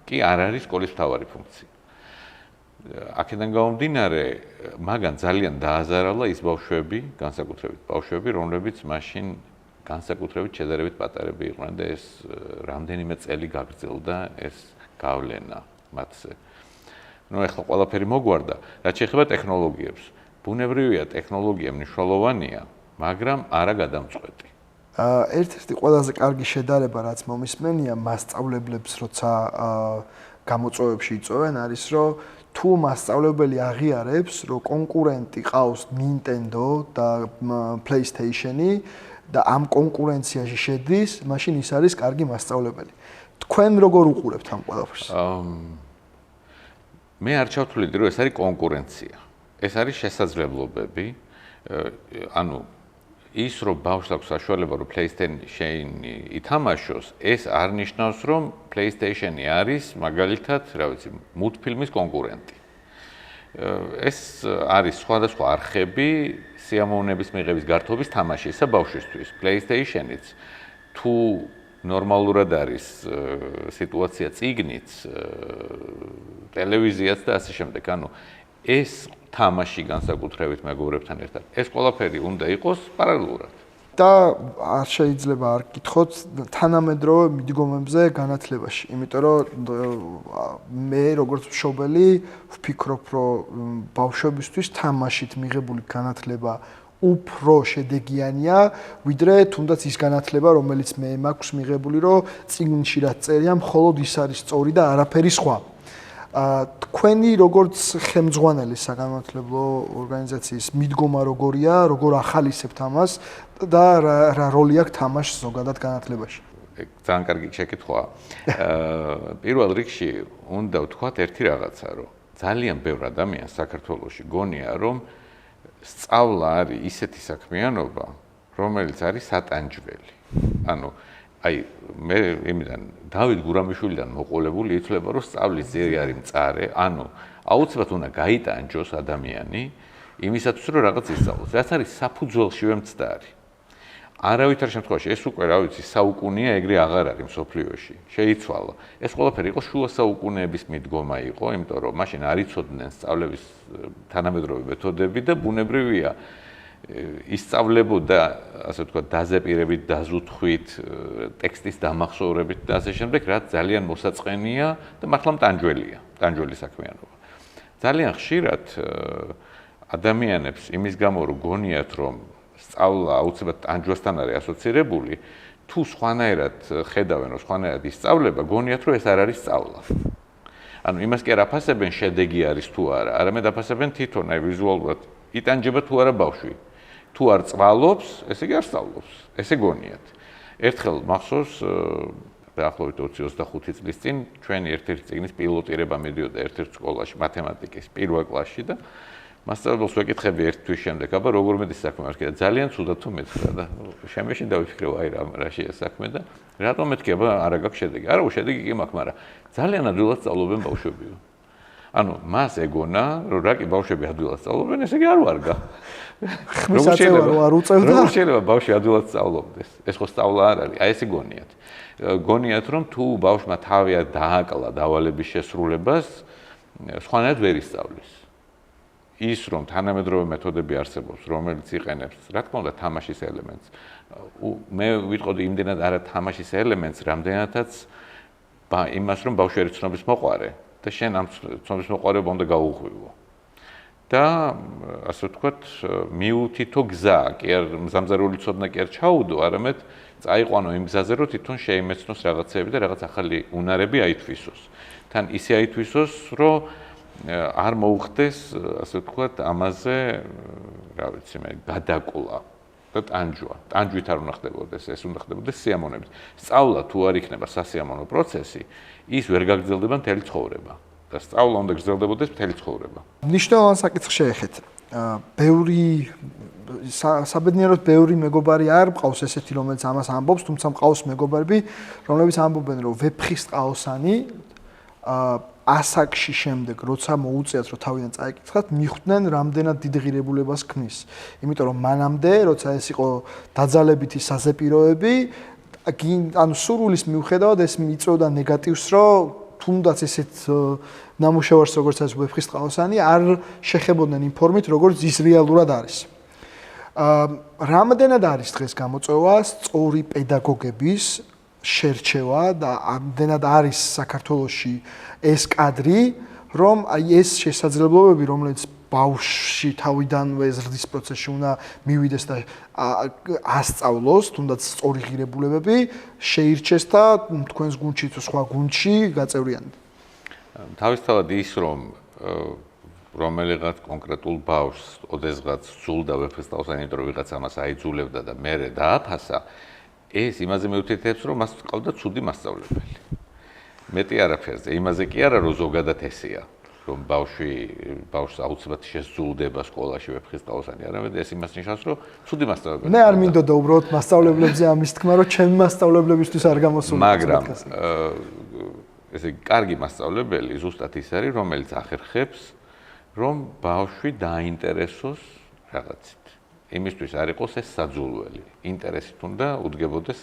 კი არ არის სკოლის მთავარი ფუნქცია. აქედან გამომდინარე, მაგან ძალიან დააზარალა ის ბავშვები, განსაკუთრებით ბავშვები, რომლებიც მაშინ განსაკუთრებით შედარებით პატარები იყვნენ და ეს რამდენიმე წელი გაგრძელდა ეს გავლენა მათზე. ну ეხლა ყველაფერი მოგვარდა, რაც შეეხება ტექნოლოგიებს. ბუნებრივია ტექნოლოგია მნიშვნელოვანია, მაგრამ არა გადამწყვეტი. ერთ-ერთი ყველაზე კარგი შედარება, რაც მომისმენია მასწავლებლებს, როცა გამოწვევებში იწვევენ, არის, რომ თუ მასწავლებელი აღიარებს, რომ კონკურენტი ყავს Nintendo და PlayStation-ი და ამ კონკურენციაში შედის, მაშინ ის არის კარგი მასწავლებელი. თქვენ როგორ უყურებთ ამ ყველაფერს? მე არ ჩავთვლიდი, რომ ეს არის კონკურენცია. ეს არის შესაძლებლობები. ანუ ის რომ ბავშვს აქვს საშუალება რომ PlayStation-ი ითამაშოს, ეს არ ნიშნავს რომ PlayStation-ი არის მაგალითად, რა ვიცი, მულტფილმის კონკურენტი. ეს არის სხვადასხვა არხები სიამოვნების მიღების გართობის თამაშისა ბავშვისთვის. PlayStation-იც თუ ნორმალურად არის სიტუაცია წიგნიც, ტელევიზიაც და ასე შემდეგ. ანუ ეს თამაში განსაკუთრებით მეგობრებთან ერთად. ეს ყველაფერი უნდა იყოს პარალელურად. და არ შეიძლება არ გითხოთ თანამედროვე მიდგომებზე განათლებაში. იმიტომ რომ მე როგორც მშობელი ვფიქრობ, რომ ბავშვებისთვის თამაშით მიღებული განათლება უფრო შედეგიანია, ვიდრე თუნდაც ის განათლება, რომელიც მე მაქვს მიღებული, რომ წიგნში რაც წერია, მხოლოდ ის არის სწორი და არაფერი სხვა. თქვენი როგორც ხელმძღვანელი საგანმანათლებლო ორგანიზაციის მიდგომა როგორია, როგორ ახალისებთ ამას და რა როლი აქვს თამაშს ზოგადად განათლებაში? ძალიან კარგი შეკითხვაა. პირველ რიგში უნდა ვთქვათ ერთი რაღაცა, რომ ძალიან ბევრ ადამიანს საქართველოში გონია, რომ სწავლა არის ისეთი საქმიანობა, რომელიც არის სატანჯველი. ანუ აი მე იმიდან დავით გურამიშვილიდან მოყოლებული ითვლება რომ სწავლის ძირი არის მწარე, ანუ აუცილებლად უნდა გაიტანჯოს ადამიანი იმისათვის რომ რაღაც ისწავლოს. რაც არის საფუძველშივე მცდარი. არავითარ შემთხვევაში ეს უკვე რა ვიცი საუკუნეა ეგრე აღარ არის მსოფლიოში. შეიცვალა. ეს ყველაფერი იყო შუა საუკუნეების მიდგომა იყო, იმიტომ რომ მაშინ არ იცოდნენ სწავლების თანამედროვე მეთოდები და ბუნებრივია ისწავლებოდა, ასე ვთქვათ, დაზეპირებით, დაზუთხვით, ტექსტის დამახსოვრებით და ასე შემდეგ, რაც ძალიან მოსაწყენია და მართლა მტანჯველია, მტანჯველი საქმიანობა. ძალიან ხშირად ადამიანებს იმის გამო რომ გონიათ, რომ სწავლა აუცილებლად ტანჯვასთან არის ასოცირებული, თუ სხვანაირად ხედავენ, რომ სხვანაირად ისწავლება, გონიათ, რომ ეს არ არის სწავლა. ანუ იმას კი არ აფასებენ შედეგი არის თუ არა, არამედ აფასებენ თვითონ აი ვიზუალურად იტანჯება თუ არა ბავშვი. თუ არ წვალობს, ესე იგი არ სწავლობს. ესე გონიათ. ერთხელ მახსოვს დაახლოებით 20-25 წლის წინ ჩვენი ერთ-ერთი წიგნის პილოტირება მიდიოდა ერთ-ერთ სკოლაში მათემატიკის პირველ კლასში და მასწავლებელს ვეკითხები ერთ თვის შემდეგ, აბა როგორ მედის საქმე არ კიდე ძალიან ცუდად თუ მეთქვა და შემეში დავიფიქრე აი რა შეა საქმე და რატომ მეთქი აბა არა გაქვს შედეგი. არა, შედეგი კი მაქვს, მაგრამ ძალიან ადვილად სწავლობენ ბავშვებიო. ანუ მას ეგონა, რომ რა კი ბავშვები ადვილად სწავლობენ, ესე იგი არ ვარგა. როგორ შეიძლება ბავშვი ადვილად სწავლობდეს? ეს ხო სწავლა არ არის, აი ესე გონიათ. გონიათ, რომ თუ ბავშვმა თავი დააკლა დავალების შესრულებას, სხვანაირად ვერ ისწავლის. ის რომ თანამედროვე მეთოდები არსებობს, რომელიც იყენებს, რა თქმა უნდა, თამაშის ელემენტს. მე ვიტყოდი იმდენად არა თამაშის ელემენტს, რამდენადაც იმას, რომ ბავშვი არის ცნობის მოყვარე და შენ ამ ცნობის მოყვარეობა უნდა გაუღვივო. და ასე ვთქვათ, მიუთითო გზა, კი არ მზამზარული ცოდნა კი არ ჩაუდო, არამედ წაიყვანო იმ გზაზე, რომ თვითონ შეიმეცნოს რაღაცეები და რაღაც ახალი უნარები აითვისოს. თან ისე აითვისოს, რომ არ მოუხდეს, ასე ვთქვათ, ამაზე, რა ვიცი მე, გადაკლა და ტანჯვა. ტანჯვით არ უნდა ხდებოდეს, ეს უნდა ხდებოდეს სიამოვნებით. სწავლა თუ არ იქნება სასიამოვნო პროცესი, ის ვერ გაგრძელდება მთელი ცხოვრება. და სწავლა უნდა გრძელდებოდეს მთელი ცხოვრება. მნიშვნელოვან საკითხს შეეხეთ. ბევრი საბედნიეროდ ბევრი მეგობარი არ მყავს ესეთი, რომელიც ამას ამბობს, თუმცა მყავს მეგობრები, რომლებიც ამბობენ, რომ ვეფხისტყაოსანი ასაკში შემდეგ, როცა მოუწიათ, რომ თავიდან წაიკითხათ, მიხვდნენ, რამდენად დიდ ღირებულებას ქმნის. იმიტომ რომ მანამდე, როცა ეს იყო დაძალებითი საზეპიროები, ანუ სურვილის მიუხედავად ეს მიწვევდა ნეგატივს, რომ თუნდაც ესეთ ნამუშევარს, როგორც ეს ვეფხისტყაოსანი, არ შეხებოდნენ იმ ფორმით, როგორც ის რეალურად არის. რამდენად არის დღეს გამოწვევა სწორი პედაგოგების შერჩევა და ამდენად არის საქართველოში ეს კადრი, რომ აი ეს შესაძლებლობები, რომელიც ბავშვი თავიდანვე ზრდის პროცესში უნდა მივიდეს და ასწავლოს, თუნდაც სწორი ღირებულებები, შეირჩეს და თქვენს გუნდში თუ სხვა გუნდში გაწევრიანდა. თავისთავად ის, რომ რომელიღაც კონკრეტულ ბავშვს ოდესღაც სძულდა ვეფხისტყაოსანი, იმიტომ რომ ვიღაც ამას აიძულებდა და მერე დააფასა, ეს იმაზე მეუთითებს, რომ მას ყავდა ცუდი მასწავლებელი. მეტი არაფერზე, იმაზე კი არა, რომ ზოგადად ესეა. რომ ბავშვს აუცილებლად შესძულდება სკოლაში ვეფხისტყაოსანი, არამედ ეს იმას ნიშნავს, რომ ცუდი მასწავლებელი. მე არ მინდოდა უბრალოდ მასწავლებლებზე ამის თქმა, რომ ჩემი მასწავლებლებისთვის არ გამოსული. მაგრამ ესე კარგი მასწავლებელი ზუსტად ის არის, რომელიც ახერხებს, რომ ბავშვი დაინტერესოს რაღაცით. იმისთვის არ იყოს ეს საძულველი. ინტერესით უნდა უდგებოდეს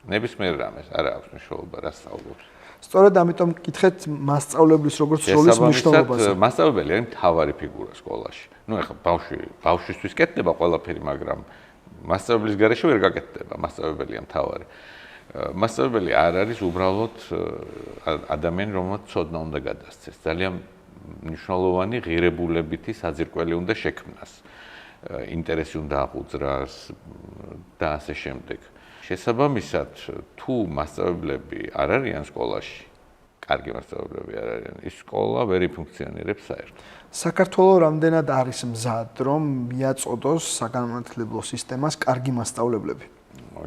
ნებისმიერ რამეს, არა აქვს მნიშვნელობა რა სწავლობს. სწორედ ამიტომ გითხეთ მასწავლებლის როგორც როლის მნიშვნელობაზე. მასწავლებელი არის მთავარი ფიგურა სკოლაში. ნუ ეხლა ბავშვისთვის კეთდება ყველაფერი, მაგრამ მასწავლებლის გარეშე ვერ გაკეთდება, მასწავლებელია მთავარი. მასწავლებელი არ არის უბრალოდ ადამიანი, რომელსაც ცოდნა უნდა გადასცეს. ძალიან მნიშვნელოვანი ღირებულებითი საძირკველი უნდა შექმნას. ინტერესი უნდა აღუძრას და ასე შემდეგ. შესაბამისად, თუ მასწავლებლები არ არიან სკოლაში, კარგი მასწავლებლები არ არიან, ის სკოლა ვერ იფუნქციონირებს საერთოდ. საქართველოს რამდენად არის მზად, რომ მიაწოდოს საგანმანათლებლო სისტემას კარგი მასწავლებლები?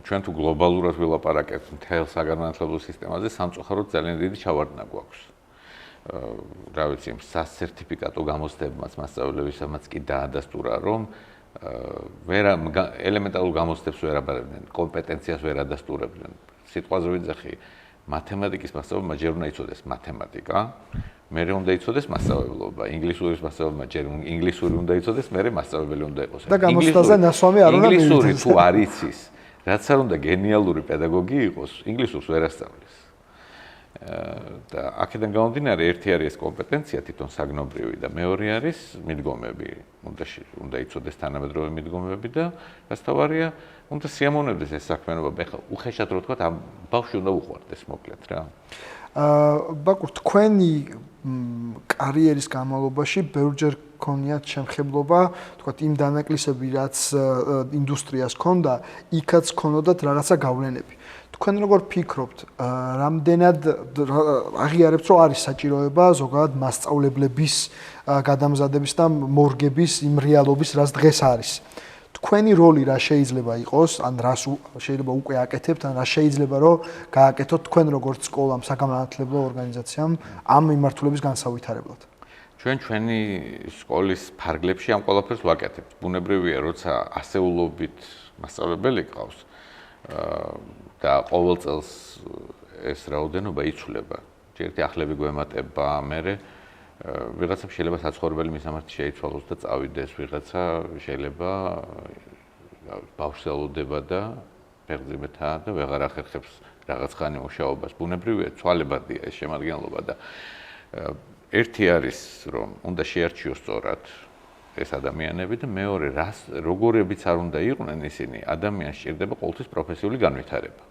ჩვენ თუ გლობალურად ვილაპარაკებთ მთელ საგანმანათლებლო სისტემაზე, სამწუხაროდ ძალიან დიდი ჩავარდნა გვაქვს. რა ვიცი, სასერტიფიკატო გამოცდებაც მასწავლებლებისამაც კი დაადასტურა, რომ ელემენტარულ გამოცდებს ვერ აბარებდნენ, კომპეტენციას ვერ ადასტურებდნენ. სიტყვაზე ვიძახი, მათემატიკის მასწავლებელმა ჯერ უნდა იცოდეს მათემატიკა, მერე უნდა იცოდეს მასწავლებლობა, ინგლისურის მასწავლებელმა ჯერ ინგლისური უნდა იცოდეს, მერე მასწავლებელი უნდა იყოს. და გამოცდაზე ნასვამი არ უნდა ინგლისური თუ არ იცის, რაც არ უნდა გენიალური პედაგოგი იყოს, ინგლისურს ვერ ასწავლის. და აქედან გამომდინარე, ერთი არის ეს კომპეტენცია თვითონ საგნობრივი და მეორე არის მიდგომები. უნდა იცოდეს თანამედროვე მიდგომები და რაც თავარია, უნდა სიამოვნებდეს ეს საქმიანობა. ეხლა უხეშად რო ვთქვათ, ამ ბავშვი უნდა უყვარდეს მოკლედ რა. ბაკურ, თქვენი კარიერის განმავლობაში ბევრჯერ გქონიათ შემხებლობა, თქვათ იმ დანაკლისები, რაც ინდუსტრიას ჰქონდა, იქაც ჰქონოდათ რაღაცა გავლენები. თქვენ როგორ ფიქრობთ, რამდენად აღიარებთ, რომ არის საჭიროება ზოგადად მასწავლებლების გადამზადების და მორგების იმ რეალობის, რაც დღეს არის. თქვენი როლი რა შეიძლება იყოს, ან რას შეიძლება უკვე აკეთებთ, ან რა შეიძლება რომ გააკეთოთ თქვენ როგორც სკოლამ, საგანმანათლებლო ორგანიზაციამ ამ მიმართულების განსავითარებლად? ჩვენი სკოლის ფარგლებში ამ ყველაფერს ვაკეთებთ. ბუნებრივია, როცა ასეულობით მასწავლებელი გყავს და ყოველ წელს ეს რაოდენობა იცვლება. ერთი ახლები გვემატება, მერე ვიღაცა შეიძლება საცხოვრებელი მისამართი შეიცვალოს და წავიდეს, ვიღაცა შეიძლება ბავშვს ელოდება და ფეხმძიმეთა და ვეღარ ახერხებს რაღაც ხანი მუშაობას. ბუნებრივია, ცვალებადია ეს შემადგენლობა და ერთი არის, რომ უნდა შეარჩიოს სწორად ეს ადამიანები და მეორე, როგორებიც არ უნდა იყვნენ ისინი, ადამიანს სჭირდება ყოველთვის პროფესიული განვითარება.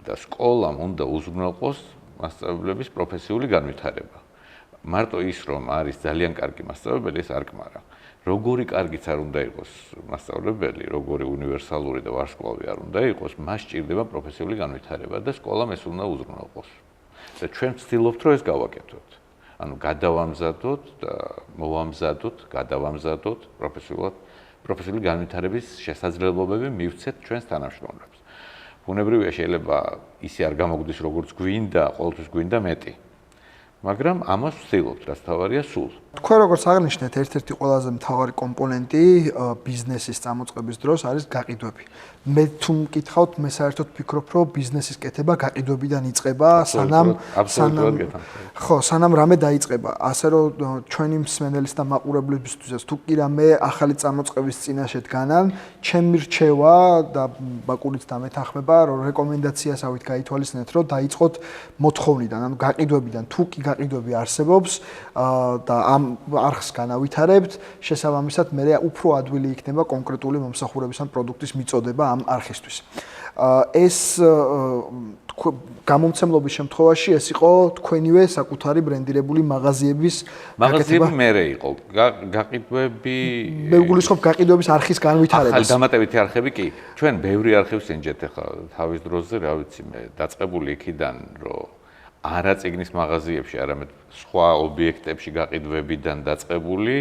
და სკოლამ უნდა უზრუნველყოს მასწავლებლების პროფესიული განვითარება. მარტო ის, რომ არის ძალიან კარგი მასწავლებელი, ეს არ კმარა. როგორი კარგიც არ უნდა იყოს მასწავლებელი, როგორი უნივერსალური და ვარსკვლავი არ უნდა იყოს, მას სჭირდება პროფესიული განვითარება და სკოლამ ეს უნდა უზრუნველყოს. და ჩვენ ვცდილობთ, რომ ეს გავაკეთოთ. ანუ გადავამზადოთ და მოვამზადოთ, გადავამზადოთ პროფესიული განვითარების შესაძლებლობები მივცეთ ჩვენს თანამშრომლებს. ბუნებრივია, შეიძლება ისე არ გამოგვდის, როგორც გვინდა, ყოველთვის გვინდა მეტი. მაგრამ ამას ვცდილობთ, რაც თავარია სულ. თქვენ როგორც აღნიშნეთ, ერთ-ერთი ყველაზე მთავარი კომპონენტი ბიზნესის წამოწყების დროს არის გაყიდვები. მე თუ მკითხავთ, მე საერთოდ ვფიქრობ, რომ ბიზნესის კეთება გაყიდვებიდან იწყება, სანამ რამე დაიწყება. ასე რომ ჩვენი მსმენელის და მაყურებლისთვისაც თუ კი რამე ახალი წამოწყების წინაშე დგანან, ჩემი რჩევა და ბაკურიც დამეთანხმება, რომ რეკომენდაციასავით გაითვალისწინეთ, რომ დაიწყოთ მოთხოვნიდან, ანუ გაყიდვებიდან. თუ კი გაყიდვები არსებობს და ამ არხს განავითარებთ, შესაბამისად მე უფრო ადვილი იქნება კონკრეტული მომსახურების ან პროდუქტის მიწოდება ამ არხისთვის. ეს გამომცემლობის შემთხვევაში ეს იყო თქვენივე საკუთარი ბრენდირებული მაღაზიების მაღაზიები მერე იყო. გაყიდვები მე გულისხმობ გაყიდვების არხის განვითარებას. ახალი დამატებითი არხები კი. ჩვენ ბევრი არხებს ენჯეთ ახლა თავის დროზე, რა ვიცი მე, დაწყებული იქიდან, რომ არა წიგნის მაღაზიებში, არამედ სხვა ობიექტებში გაყიდვებიდან დაწყებული,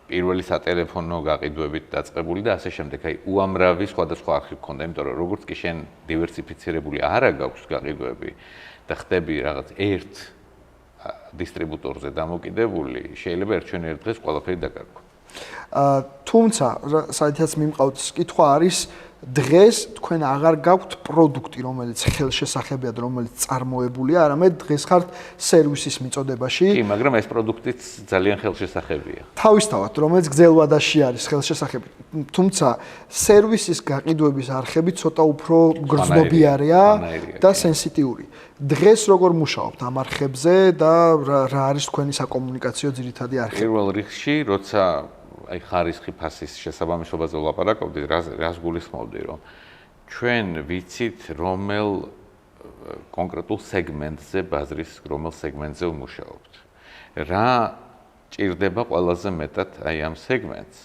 პირველი სატელეფონო გაყიდვებით დაწყებული და ასე შემდეგ. აი, უამრავი სხვადასხვა არხი გქონდა, იმიტომ რომ როგორც კი შენ დივერსიფიცირებული არა გაქვს გაყიდვები და ხდები რაღაც ერთ დისტრიბუტორზე დამოკიდებული, შეიძლება ერთ დღეს ყველაფერი დაკარგო. თუმცა, საერთოდ მიმყავთ კითხვა არის დღეს თქვენ აღარ გაქვთ პროდუქტი, რომელიც ხელშესახებია, რომელიც წარმოებულია, არამედ დღეს ხართ სერვისის მიწოდებაში. კი, მაგრამ ეს პროდუქტიც ძალიან ხელშესახებია. თავისთავად, რომელიც გრძელვადაში არის ხელშესახები. თუმცა, სერვისის გაყიდვების არხები ცოტა უფრო გრძნობიარეა და სენსიტიური. დღეს როგორ მუშაობთ ამ არხებზე და რა არის თქვენი საკომუნიკაციო ძირითადი არხი? პირველ რიგში, როცა აი ხარისხი ფასის შესაბამისობაზე ვლაპარაკობდით, რას გულისხმობდი, რომ ჩვენ ვიცით რომელ კონკრეტულ სეგმენტზე ბაზრის, რომელ სეგმენტზე ვმუშაობთ. რა ჭირდება ყველაზე მეტად აი ამ სეგმენტს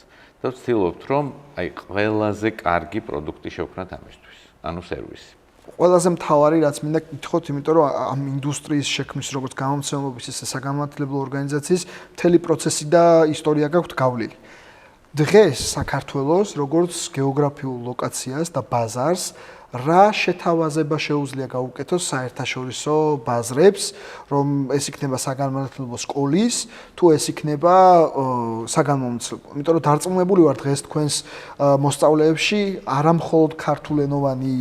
და ვცდილობთ, რომ აი ყველაზე კარგი პროდუქტი შევქმნათ ამისთვის, ანუ სერვისი. ყველაზე მთავარი რაც მინდა გითხოთ, იმიტომ რომ ამ ინდუსტრიის შექმნის როგორც გამომცემლობის ისე საგანმანათლებლო ორგანიზაციის მთელი პროცესი და ისტორია გაქვთ გავლილი. დღეს საქართველოს როგორც გეოგრაფიულ ლოკაციას და ბაზარს რა შეთავაზება შეუძლია გაუკეთოს საერთაშორისო ბაზრებს, რომ ეს იქნება საგანმანათლებლო სკოლის, თუ ეს იქნება საგანმანათლებლო. იმიტომ რომ დარწმუნებული ვარ დღეს თქვენს მოსწავლეებში არა მხოლოდ ქართულენოვანი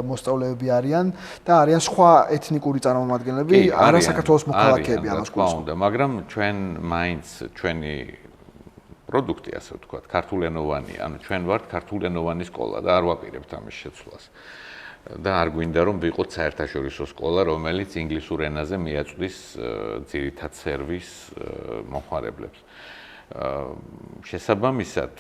მოსწავლეები არიან და არიან სხვა ეთნიკური წარმომადგენლები, არა საქართველოს მოქალაქეები ამას გულისხმობ. მაგრამ ჩვენ მაინც ჩვენი პროდუქტი, ასე ვთქვათ, ქართულენოვანი, ანუ ჩვენ ვართ ქართულენოვანი სკოლა და არ ვაპირებთ ამის შეცვლას. და არ გვინდა რომ ვიყოთ საერთაშორისო სკოლა, რომელიც ინგლისურ ენაზე მიაწვდის ძირითად სერვისს მომხმარებლებს. შესაბამისად,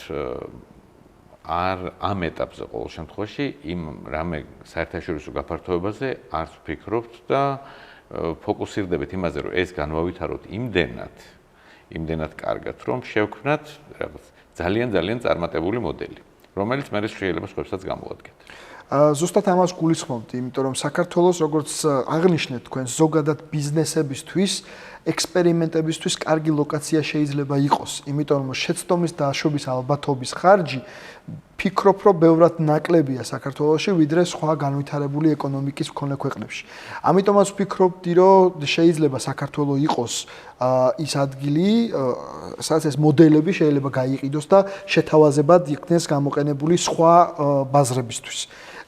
ამ ეტაპზე ყოველ შემთხვევაში იმ რამე საერთაშორისო გაფართოებაზე არც ვფიქრობთ და ფოკუსირდებით იმაზე, რომ ეს განვავითაროთ იმდენად კარგად, რომ შევქმნათ რაღაც ძალიან წარმატებული მოდელი, რომელიც მე შეიძლება სხვებსაც გამოადგეთ. ზუსტად ამას გულისხმობდი, იმიტომ რომ საქართველოს როგორც აღნიშნეთ თქვენ ზოგადად ბიზნესებისთვის, ექსპერიმენტებისთვის კარგი ლოკაცია შეიძლება იყოს, იმიტომ რომ შეცდომის დაშვების ალბათობის ხარჯი ფიქრობ, რომ ბევრად ნაკლებია საქართველოში, ვიდრე სხვა განვითარებული ეკონომიკის მქონე ქვეყნებში. ამიტომაც ვფიქრობდი, რომ შეიძლება საქართველო იყოს ის ადგილი, სადაც ეს მოდელები შეიძლება გაიყიდოს და შეთავაზებად იქნეს გამოყენებული სხვა ბაზრებისთვის.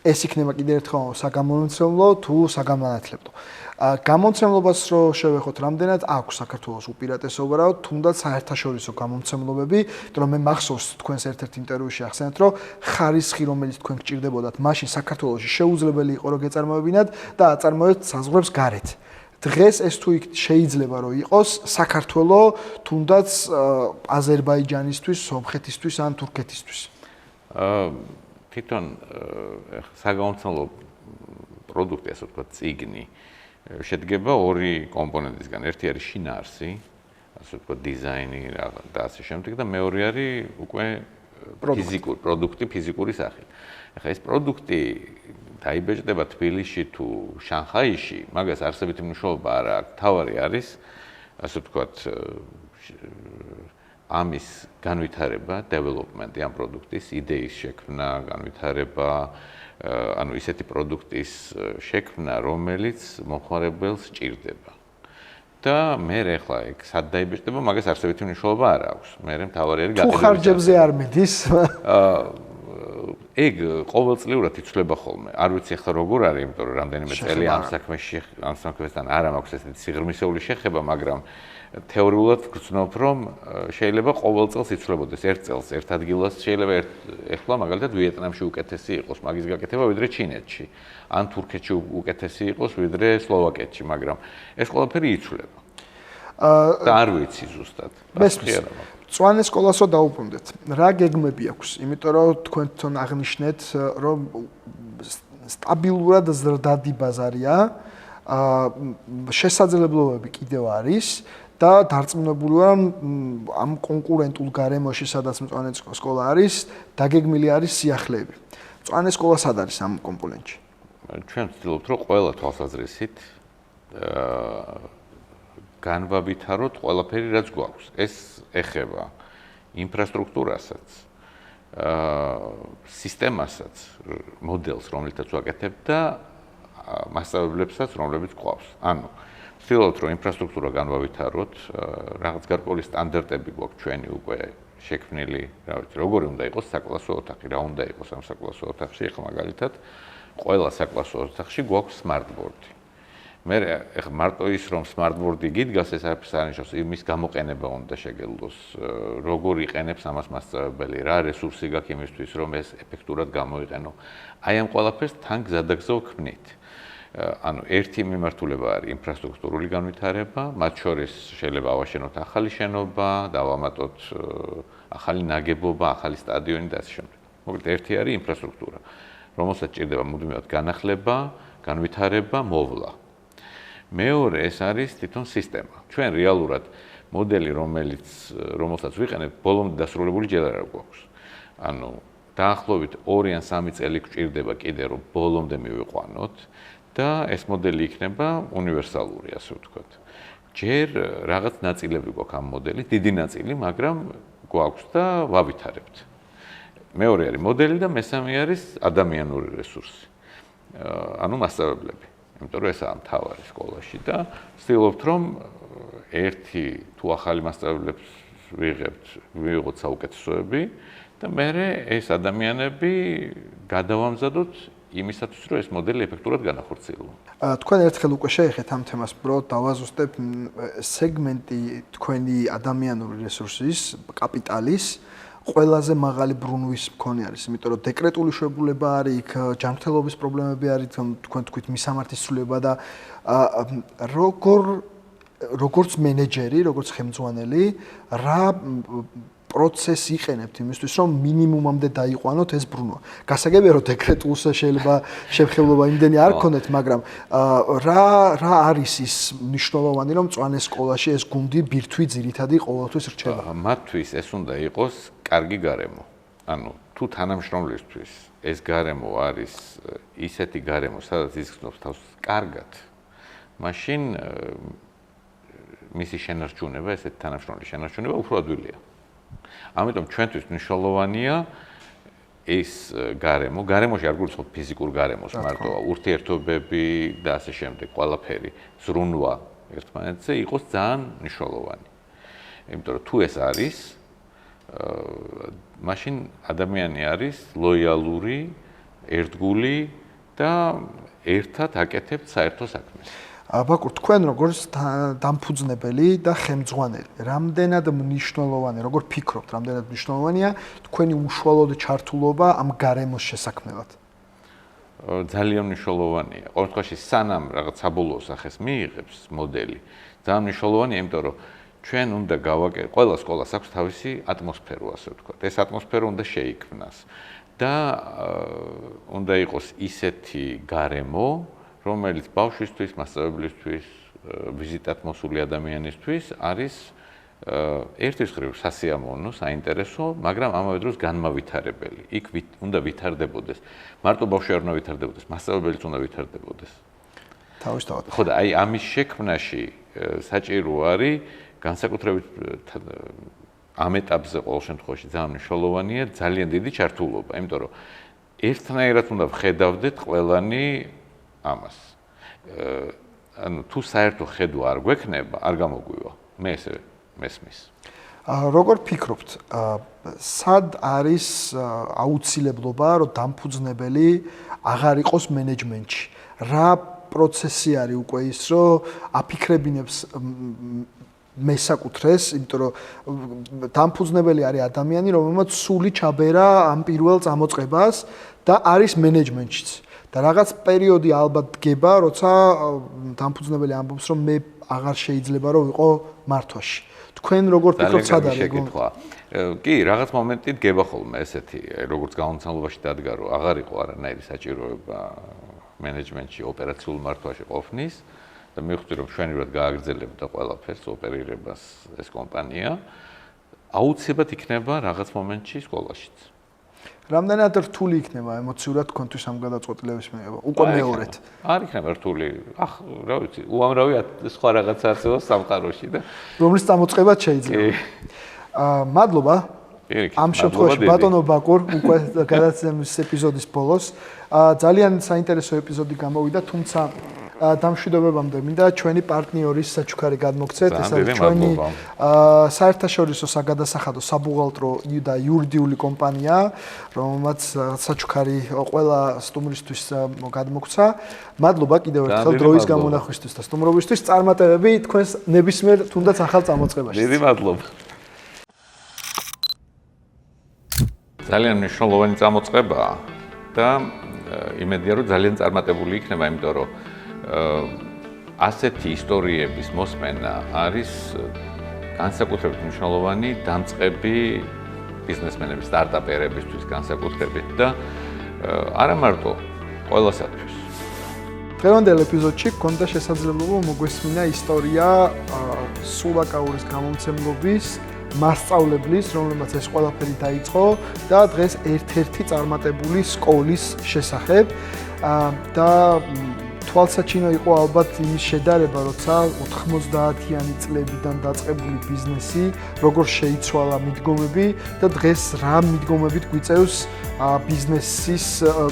ეს იქნება კიდევ ერთხელ საგამომცემლო თუ საგანმანათლებლო. გამომცემლობას რო შევეხოთ, რამდენად აქვს საქართველოს უპირატესობა, რა თუნდაც საერთაშორისო გამომცემლობები, იმიტომ რომ მე მახსოვს თქვენს ერთ-ერთ ინტერვიუში ახსენეთ, რომ ხარისხი, რომელიც თქვენ გჭირდებოდათ, მაშინ საქართველოში შეუძლებელი იყო, რომ გეწარმოებინათ და აწარმოებთ საზღვრებს გარეთ. დღეს ეს თუ შეიძლება რომ იყოს საქართველო თუნდაც აზერბაიჯანისთვის, სომხეთისთვის ან თურქეთისთვის. თვითონ საგამომცემლო პროდუქტი, ასე ვთქვათ, წიგნი შედგება ორი კომპონენტისგან. ერთი არის შინაარსი, ასე ვთქვათ, დიზაინი და ასე შემდეგ და მეორე არის უკვე ფიზიკური პროდუქტი, ფიზიკური სახით. ახლა ეს პროდუქტი დაიბეჭდება თბილისში თუ შანხაიში, მაგას არსებითი მნიშვნელობა არ აქვს. თავარი არის, ასე ვთქვათ, ამის განვითარება, development ამ პროდუქტის იდეის შექმნა, განვითარება, ანუ ისეთი პროდუქტის შექმნა, რომელიც მომხმარებელს ჭირდება. და მე ახლა ეგ სად დაიბეჭდება, მაგას არსებითი მნიშვნელობა არ აქვს. მე მთავარი არის თუ ხარჯებზე არ მიდის. ეგ ყოველწლიურად იცვლება ხოლმე. არ ვიცი ახლა როგორ არის, იმიტომ რომ რამდენიმე წელი ამ საქმესთან არ მაქვს ესეთი სიღრმისეული შეხება, მაგრამ თეორიულად გრძნობ, რომ შეიძლება ყოველ წელს იცვლებოდეს. ერთ წელს ერთ ადგილას შეიძლება ეხლა მაგალითად ვიეტნამში უკეთესი იყოს მაგის გაკეთება, ვიდრე ჩინეთში, ან თურქეთში უკეთესი იყოს, ვიდრე სლოვაკეთში, მაგრამ ეს ყველაფერი იცვლება. და არ ვიცი ზუსტად. მწვანე სკოლასო დაუბრუნდეთ. რა გეგმები აქვს? იმიტომ რომ თქვენ თვითონ აღნიშნეთ, რომ სტაბილურად ზრდადი ბაზარია, შესაძლებლობები კიდევ არის და დარწმუნებული ვარ, ამ კონკურენტულ გარემოში, სადაც მწვანე სკოლა არის, დაგეგმილი არის სიახლეები. მწვანე სკოლა სად არის ამ კომპონენტში? ჩვენ ვცდილობთ, რომ ყველა თვალსაზრისით განვავითაროთ ყველაფერი, რაც გვაქვს. ეს ეხება ინფრასტრუქტურასაც, სისტემასაც, მოდელს, რომელთაც ვაკეთებ და მასშტაბებლებსაც, რომლებიც გვყავს. ანუ ვცდილობთ, რომ ინფრასტრუქტურა განვავითაროთ, რაღაც გარკვეული სტანდარტები გვაქვს ჩვენი უკვე შექმნილი, რა ვიცი, როგორი უნდა იყოს საკლასო ოთახი, რა უნდა იყოს ამ საკლასო ოთახში, ახლა მაგალითად, ყველა საკლასო ოთახში გვაქვს smartboard-ი. მე ახლა მარტო ის რომ smartboard-ი გიდგას, ეს არაფერს არ ნიშნავს, იმის გამოყენება უნდა შეგელდოს, როგორ იყენებს ამას მასწავლებელი, რა რესურსი გაქვს იმისთვის, რომ ეს ეფექტურად გამოიყენო. აი ამ ყველაფერს თან გზადაგზო ვქმნით. ანუ ერთი მიმართულება არის ინფრასტრუქტურული განვითარება, მათ შორის შეიძლება ავაშენოთ ახალი შენობა, დავამატოთ ახალი ნაგებობა, ახალი სტადიონი და ასე შემდეგ. მოკლედ ერთი არის ინფრასტრუქტურა, რომელსაც ჭირდება მუდმივად განახლება, განვითარება, მოვლა. მეორე ეს არის თვითონ სისტემა. ჩვენ რეალურად მოდელი, რომელსაც ვიყენებთ, ბოლომდე დასრულებული ჯერ არ გვაქვს. ანუ დაახლოებით 2 ან 3 წელი გვჭირდება კიდე რომ ბოლომდე მივიყვანოთ და ეს მოდელი იქნება უნივერსალური, ასე ვთქვათ. ჯერ რაღაც ნაწილები გვაქვს ამ მოდელის, დიდი ნაწილი, მაგრამ გვაქვს და ვავითარებთ. მეორე არის მოდელი და მესამე არის ადამიანური რესურსი. ანუ მასწავლებლები. იმიტომ რომ ესაა მთავარი სკოლაში და ვცდილობთ რომ ერთი თუ ახალი მასწავლებლებს ვიღოთ საუკეთესოები და მერე ეს ადამიანები გადავამზადოთ იმისათვის რომ ეს მოდელი ეფექტურად განახორციელოს. თქვენ ერთხელ უკვე შეეხეთ ამ თემას, უბრალოდ დავაზუსტებ სეგმენტი თქვენი ადამიანური რესურსის, კაპიტალის ყველაზე მაღალი ბრუნვის მქონე არის, იმიტომ რომ დეკრეტული შეებულება არის, იქ ჯანმრთელობის პრობლემები არის, თქვენ თქვით მისამართის ცვლილება და როგორც მენეჯერი, როგორც ხელმძღვანელი, რა პროცესი იყენებთ იმისთვის, რომ მინიმუმამდე დაიყვანოთ ეს ბრუნვა. გასაგებია, რომ დეკრეტულს შეიძლება შემხებლობა იმდენი არ გქონდეთ, მაგრამ რა არის ის მნიშვნელოვანი, რომ მწვანე სკოლაში ეს გუნდი ბირთვი ძირითადი ყოველთვის რჩება? მათთვის ეს უნდა იყოს კარგი გარემო. ანუ თუ თანამშრომლისთვის ეს გარემო არის ისეთი გარემო, სადაც ის გრძნობს თავს კარგად, მაშინ მისი შენარჩუნება, ესეთი თანამშრომლის შენარჩუნება უფრო ადვილია. ამიტომ ჩვენთვის მნიშვნელოვანია ეს გარემო. გარემოში არ გულისხმობ ფიზიკურ გარემოს, მარტო ურთიერთობები და ასე შემდეგ, ყველაფერი, ზრუნვა ერთმანეთზე იყოს ძალიან მნიშვნელოვანი. იმიტომ რომ თუ ეს არის, მაშინ ადამიანი არის ლოიალური, ერთგული და ერთად აკეთებთ საერთო საქმეს. ბაკურ, თქვენ როგორც დამფუძნებელი და ხელმძღვანელი, რამდენად მნიშვნელოვანია, როგორ ფიქრობთ, რამდენად მნიშვნელოვანია თქვენი უშუალოდ ჩართულობა ამ გარემოს შესაქმნელად? ძალიან მნიშვნელოვანია. ყოველ შემთხვევაში, სანამ რაღაც საბოლოო სახეს მიიღებს მოდელი, ძალიან მნიშვნელოვანია, იმიტომ რომ ჩვენ უნდა გავაკეთოთ, ყველა სკოლას აქვს თავისი ატმოსფერო, ასე ვთქვათ. ეს ატმოსფერო უნდა შეიქმნას და უნდა იყოს ისეთი გარემო, რომელიც ბავშვისთვის, მასწავლებლისთვის, ვიზიტად მოსული ადამიანისთვის არის ერთის მხრივ სასიამოვნო, საინტერესო, მაგრამ ამავე დროს განმავითარებელი. იქ უნდა ვითარდებოდეს. მარტო ბავშვი არ უნდა ვითარდებოდეს, მასწავლებელიც უნდა ვითარდებოდეს. თავისთავად. ხო და აი ამის შექმნაში საჭირო არის განსაკუთრებით ამ ეტაპზე ყოველ შემთხვევაში ძალიან მნიშვნელოვანია ძალიან დიდი ჩართულობა, იმიტომ რომ ერთნაირად უნდა ვხედავდეთ ყველანი ამას. ანუ თუ საერთო ხედვა არ გვექნება, არ გამოგვივა. მე ესე მესმის. როგორ ფიქრობთ, სად არის აუცილებლობა, რომ დამფუძნებელი აღარ იყოს მენეჯმენტში? რა პროცესი არის უკვე ის, რომ აფიქრებინებს მესაკუთრეს, იმიტომ რომ დამფუძნებელი არის ადამიანი, რომელმაც სული ჩაბერა ამ პირველ წამოწყებას და არის მენეჯმენტშიც. და რაღაც პერიოდი ალბათ დგება, როცა დამფუძნებელი ამბობს, რომ მე აღარ შეიძლება რომ ვიყო მართვაში. თქვენ როგორ ფიქრობთ, სად არის? კი, რაღაც მომენტი დგება ხოლმე ესეთი, როგორც გამომცემლობაში დადგა, რომ აღარ იყო არანაირი საჭიროება მენეჯმენტში ოპერაციულ მართვაში ყოფნის და მივხვდი, რომ მშვენივრად გააგრძელებდა ყველაფერს ოპერირებას ეს კომპანია, აუცილებლად იქნება რაღაც მომენტში სკოლაშიც. რამდენად რთული იქნება ემოციურად თქვენთვის ამ გადაწყვეტილების მიღება? უკვე მეორედ. არ იქნება რთული. რა ვიცი, უამრავი სხვა რაღაცა არსებობს სამყაროში და რომლის წამოწყებაც შეიძლება. მადლობა. ამ შემთხვევაში ბატონო ბაკურ უკვე გადაცემის ეპიზოდის ბოლოს ძალიან საინტერესო ეპიზოდი გამოვიდა, თუმცა დამშვიდობებამდე მინდა ჩვენი პარტნიორის საჩუქარი გადმოგცეთ. ეს არის დიდი ჩვენი მადლობა. საერთაშორისო საგადასახადო საბუღალტრო და იურიდიული კომპანია, რომელმაც საჩუქარი ყველა სტუმრისთვის გადმოგცა. მადლობა კიდევ ერთხელ დროის გამონახვისთვის და სტუმრობისთვის. წარმატებები თქვენს ნებისმიერ თუნდაც ახალ წამოწყებაში. დიდი მადლობა. ძალიან მნიშვნელოვანი წამოწყებაა და იმედია რომ ძალიან წარმატებული იქნება, იმიტომ რომ ასეთი ისტორიების მოსმენა არის განსაკუთრებით მნიშვნელოვანი დამწყები ბიზნესმენების, სტარტაპერებისთვის განსაკუთრებით და არა მარტო ყველასათვის. დღევანდელ ეპიზოდში გქონდა შესაძლებლობა მოგვესმინა ისტორია სულაკაურის გამომცემლობის მასწავლებლის, რომელმაც ეს ყველაფერი დაიწყო და დღეს ერთ-ერთი წარმატებული სკოლის შესახებ და თვალსაჩინო იყო ალბათ იმის შედარება, როცა 90-იანი წლებიდან დაწყებული ბიზნესი როგორ შეიცვალა მიდგომები და დღეს რა მიდგომებით გვიწევს ბიზნესის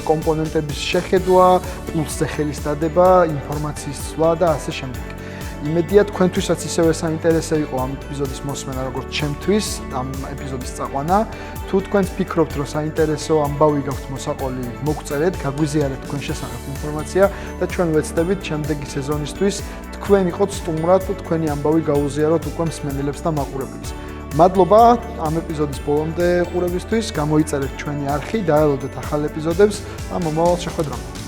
კომპონენტების შეხედვა, პულსზე ხელის დადება, ინფორმაციის ცვლა და ასე შემდეგ. იმედია თქვენთვისაც ისევე საინტერესო იყო ამ ეპიზოდის მოსმენა, როგორც ჩემთვის ამ ეპიზოდის წაყვანა. თუ თქვენს ფიქრობთ, რომ საინტერესო ამბავი გაქვთ მოსაყოლი, მოგწერეთ, გაგვიზიარეთ თქვენ შესახებ ინფორმაცია და ჩვენ ვეცდებით შემდეგი სეზონისთვის თქვენ იყოთ სტუმრად, თქვენი ამბავი გაუზიაროთ უკვე მსმენელებს და მაყურებელს. მადლობა ამ ეპიზოდის ბოლომდე ყურებისთვის, გამოიწერეთ ჩვენი არხი, დაელოდეთ ახალ ეპიზოდებს და მომავალ შეხვედრამდე.